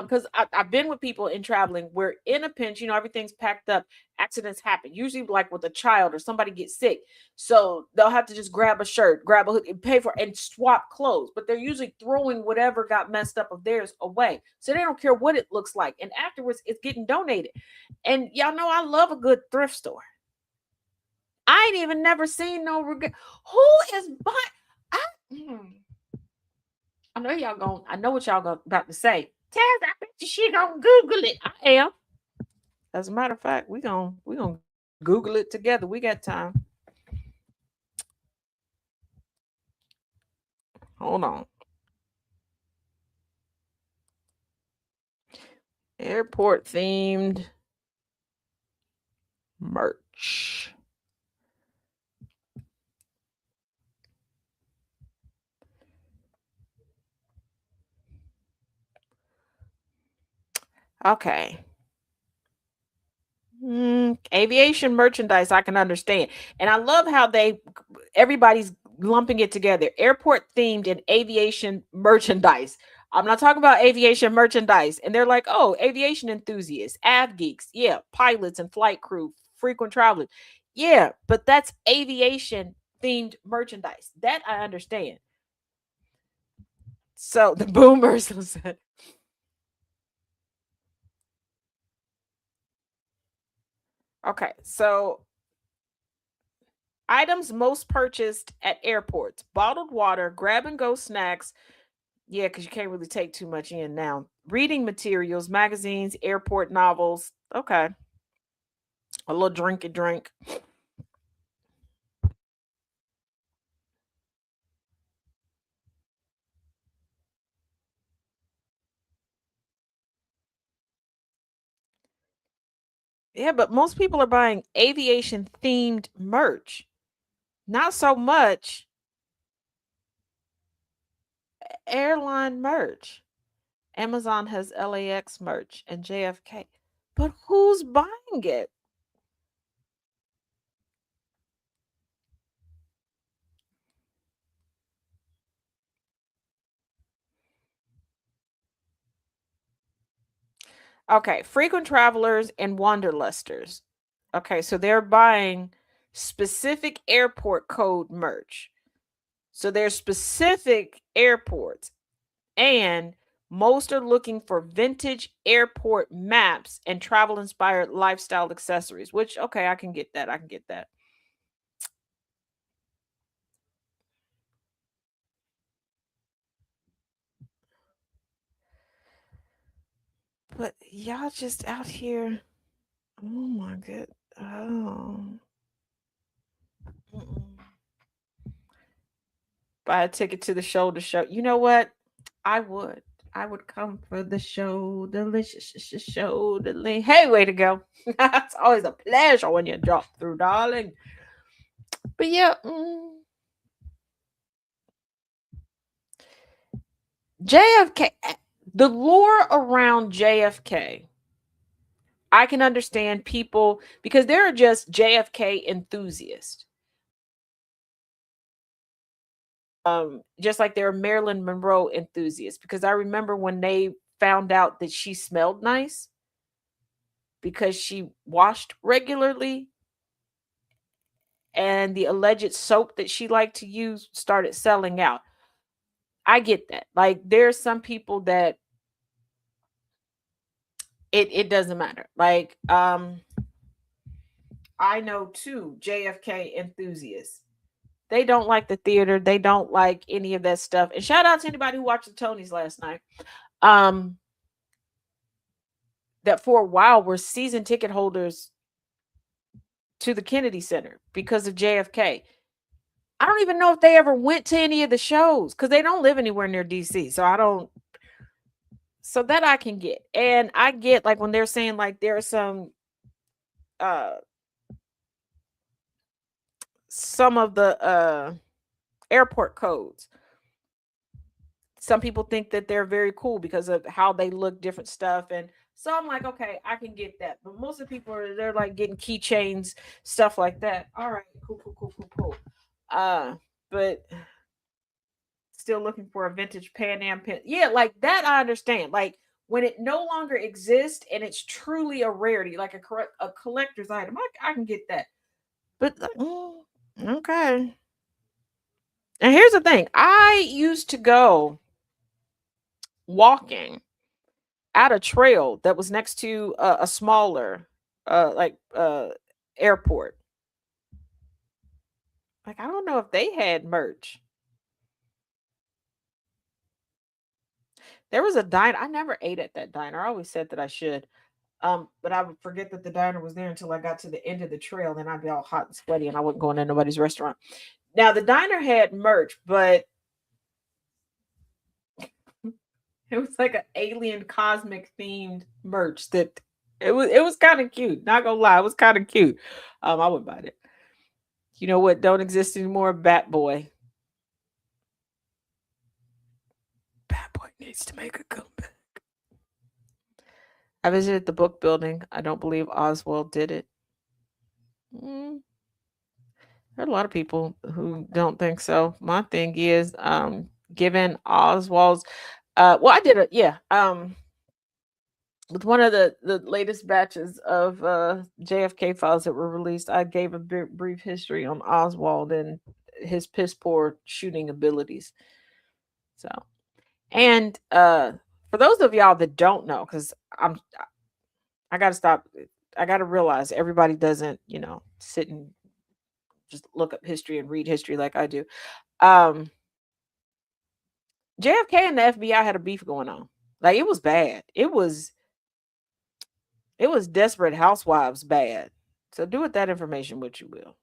Because I've been with people in traveling where in a pinch, everything's packed up, accidents happen, usually like with a child or somebody gets sick. So they'll have to just grab a shirt, grab a hood, and pay for and swap clothes. But they're usually throwing whatever got messed up of theirs away. So they don't care what it looks like. And afterwards, it's getting donated. And y'all know I love a good thrift store. I ain't even never seen no regret. Who is buying? I, hmm. I know y'all going. I know what y'all about to say. Taz, I bet you she gonna Google it. I am. As a matter of fact, we gonna Google it together. We got time. Hold on. Airport themed merch. Okay. Aviation merchandise, I can understand. And I love how everybody's lumping it together. Airport themed and aviation merchandise. I'm not talking about aviation merchandise. And they're like, oh, aviation enthusiasts, av geeks, yeah, pilots and flight crew, frequent travelers. Yeah, but that's aviation themed merchandise. That I understand. So the boomers said, okay, so items most purchased at airports: bottled water, grab and go snacks. Yeah, because you can't really take too much in now. Reading materials, magazines, airport novels. Okay. A little drinky drink. Yeah, but most people are buying aviation themed merch. Not so much airline merch. Amazon has LAX merch and JFK. But who's buying it? Okay, frequent travelers and wanderlusters. Okay, so they're buying specific airport code merch. So there's specific airports, and most are looking for vintage airport maps and travel inspired lifestyle accessories, which okay, I can get that. I can get that. But y'all just out here. Oh my god. Oh. Mm-mm. Buy a ticket to the show to show. You know what? I would. I would come for the show, delicious show, Hey, way to go! It's always a pleasure when you drop through, darling. But yeah, JFK. The lore around JFK, I can understand people because there are just JFK enthusiasts. Just like there are Marilyn Monroe enthusiasts, because I remember when they found out that she smelled nice because she washed regularly and the alleged soap that she liked to use started selling out. I get that. Like there's some people that it doesn't matter. Like I know two JFK enthusiasts. They don't like the theater. They don't like any of that stuff. And shout out to anybody who watched the Tonys last night. Um, that for a while were season ticket holders to the Kennedy Center because of JFK. I don't even know if they ever went to any of the shows because they don't live anywhere near DC. So I don't. So that I can get, and I get like when they're saying like there are uh some of the airport codes. Some people think that they're very cool because of how they look, different stuff, and so I'm like, okay, I can get that. But most of the people they're like getting keychains, stuff like that. All right, cool, cool, cool, cool, cool. But still looking for a vintage Pan Am pin. Yeah, like that I understand. Like when it no longer exists and it's truly a rarity, like a collector's item, I can get that. But okay. And here's the thing: I used to go walking at a trail that was next to a smaller, like airport. Like I don't know if they had merch. There was a diner. I never ate at that diner. I always said that I should. But I would forget that the diner was there until I got to the end of the trail. Then I'd be all hot and sweaty, and I wouldn't go into nobody's restaurant. Now the diner had merch, but it was like an alien cosmic themed merch that it was kind of cute. Not gonna lie, it was kind of cute. I would buy it. You know what? Don't exist anymore. Bat Boy. Bat Boy needs to make a comeback. I visited the book building. I don't believe Oswald did it. Mm, there are a lot of people who don't think so. My thing is, given Oswald's, well, I did it, yeah. With one of the latest batches of JFK files that were released, I gave a brief history on Oswald and his piss poor shooting abilities. So, and for those of y'all that don't know, because I got to stop. I got to realize everybody doesn't, sit and just look up history and read history like I do. Um, JFK and the FBI had a beef going on. Like it was bad. It was Desperate Housewives bad. So do with that information what you will.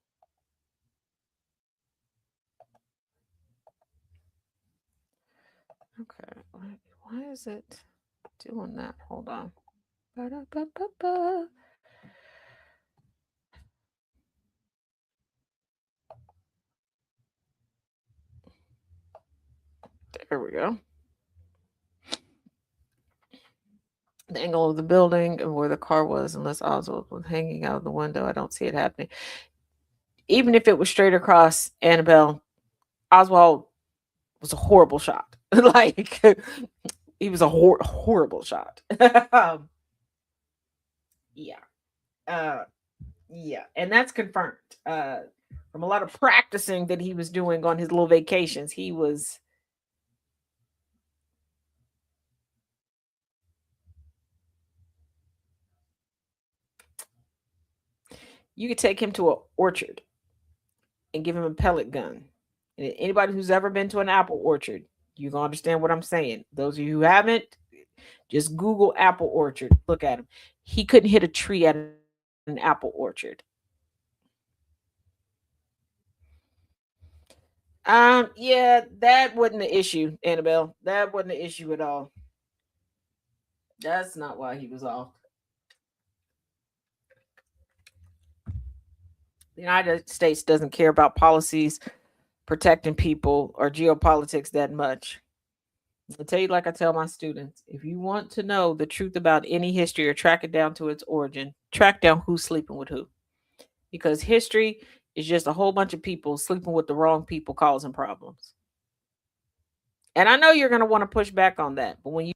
Okay. Why is it doing that? Hold on. Ba-da-ba-ba-ba. There we go. The angle of the building and where the car was, unless Oswald was hanging out of the window. I don't see it happening. Even if it was straight across Annabelle, Oswald was a horrible shot. Like he was a horrible shot. Yeah. Uh yeah, and that's confirmed. From a lot of practicing that he was doing on his little vacations, he was you could take him to an orchard and give him a pellet gun. And anybody who's ever been to an apple orchard, you gonna understand what I'm saying. Those of you who haven't, just Google apple orchard. Look at him. He couldn't hit a tree at an apple orchard. Yeah, that wasn't the issue, Annabelle. That wasn't the issue at all. That's not why he was off. The United States doesn't care about policies protecting people or geopolitics that much. I'll tell you, like I tell my students, if you want to know the truth about any history or track it down to its origin, track down who's sleeping with who. Because history is just a whole bunch of people sleeping with the wrong people causing problems. And I know you're going to want to push back on that, but when you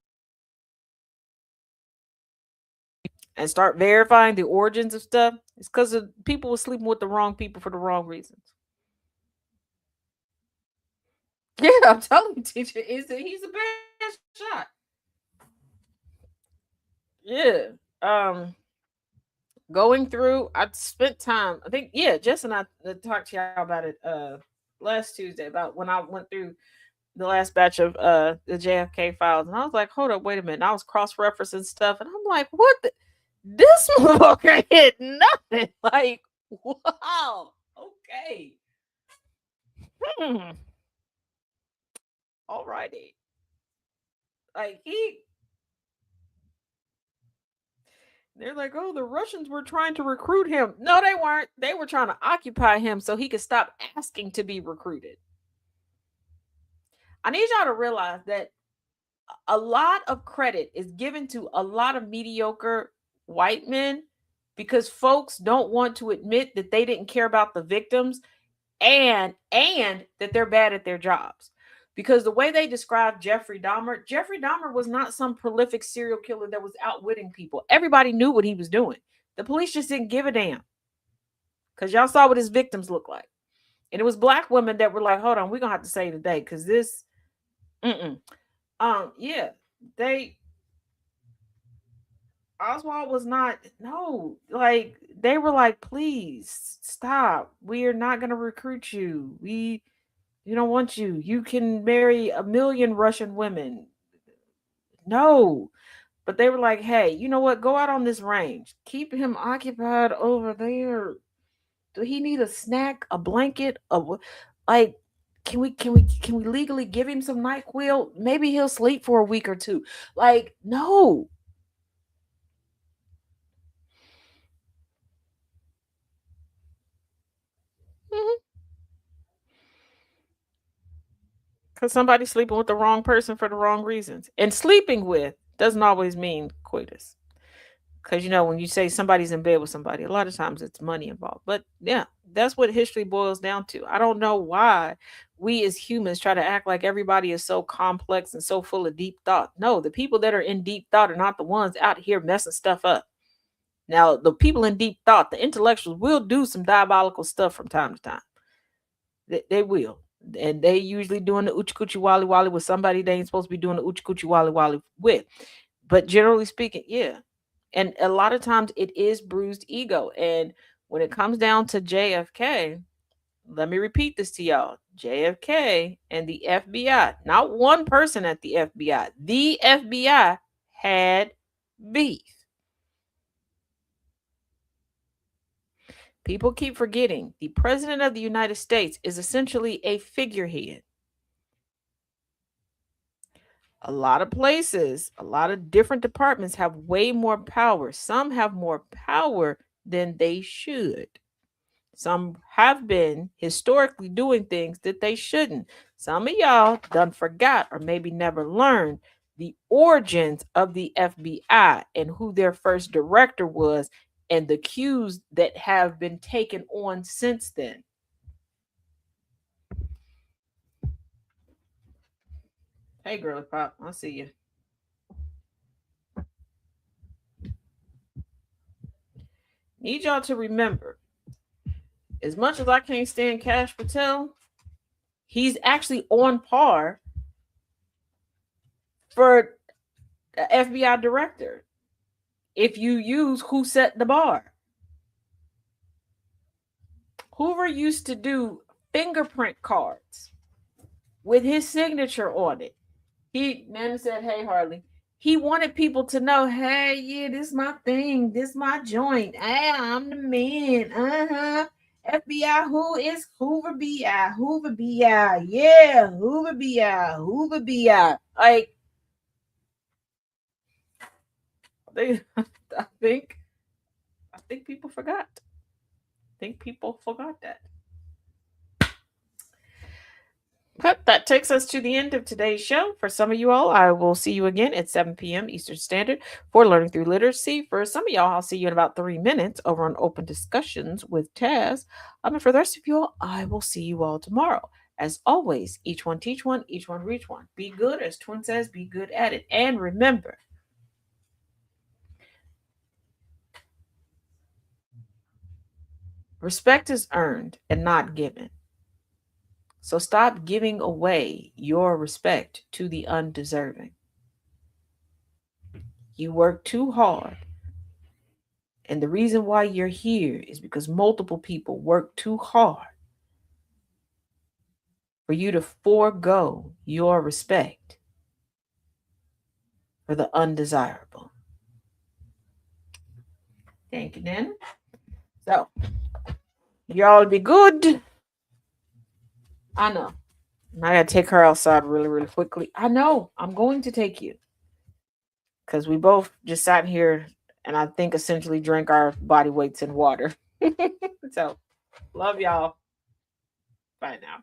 and start verifying the origins of stuff, it's because of people were sleeping with the wrong people for the wrong reasons. Yeah, I'm telling you, teacher, he's a bad shot. Yeah. Um, Going through, I spent time. I think, yeah, Jess and I talked to y'all about it last Tuesday about when I went through the last batch of the JFK files, and I was like, hold up, wait a minute. And I was cross referencing stuff, and I'm like, what? This motherfucker hit nothing. Like, wow. Okay. Hmm. Alrighty. Like they're like, oh, the Russians were trying to recruit him. No, they weren't. They were trying to occupy him so he could stop asking to be recruited. I need y'all to realize that a lot of credit is given to a lot of mediocre white men because folks don't want to admit that they didn't care about the victims and that they're bad at their jobs. Because the way they described Jeffrey Dahmer was not some prolific serial killer that was outwitting people. Everybody knew what he was doing. The police just didn't give a damn because y'all saw what his victims looked like. And it was black women that were like, hold on, we're going to have to say today because this, mm-mm. Yeah, they, Oswald was not, no, like, they were like, please stop. We are not going to recruit you. We don't want you. You can marry a million Russian women. No. But they were like, hey, you know what? Go out on this range. Keep him occupied over there. Do he need a snack, a blanket, like can we legally give him some NyQuil? Maybe he'll sleep for a week or two. Like, no. Because somebody's sleeping with the wrong person for the wrong reasons. And sleeping with doesn't always mean coitus. Because, when you say somebody's in bed with somebody, a lot of times it's money involved. But yeah, that's what history boils down to. I don't know why we as humans try to act like everybody is so complex and so full of deep thought. No, the people that are in deep thought are not the ones out here messing stuff up. Now, the people in deep thought, the intellectuals, will do some diabolical stuff from time to time. They will. And they usually doing the uchi coochie wally wally with somebody they ain't supposed to be doing the uchi coochie wally wally with. But generally speaking, yeah. And a lot of times it is bruised ego. And when it comes down to JFK, let me repeat this to y'all. JFK and the FBI, not one person at the FBI had beef. People keep forgetting the president of the United States is essentially a figurehead. A lot of places, a lot of different departments have way more power. Some have more power than they should. Some have been historically doing things that they shouldn't. Some of y'all done forgot or maybe never learned the origins of the FBI and who their first director was and the cues that have been taken on since then. Hey, girly pop, I see you. Need y'all to remember, as much as I can't stand Cash Patel, he's actually on par for the FBI director if you use who set the bar. Hoover used to do fingerprint cards with his signature on it. He Nana said, "Hey Harley." He wanted people to know, "Hey, yeah, this my thing, this my joint. Hey, I'm the man. FBI, who is Hoover BI? Hoover BI, yeah, Hoover BI, Hoover BI." Like, they, I think, I think people forgot. I think people forgot that. But that takes us to the end of today's show. For some of you all, I will see you again at 7 p.m. Eastern Standard for Learning Through Literacy. For some of y'all, I'll see you in about 3 minutes over on Open Discussions with Taz. And for the rest of you all, I will see you all tomorrow. As always, each one teach one, each one reach one. Be good, as Twin says, be good at it. And remember, respect is earned and not given. So stop giving away your respect to the undeserving. You work too hard And the reason why you're here is because multiple people work too hard for you to forego your respect for the undesirable. Thank you, Nana. So, y'all be good. I know. I gotta take her outside really, really quickly. I know. I'm going to take you. Because we both just sat here and I think essentially drank our body weights in water. So, love y'all. Bye now.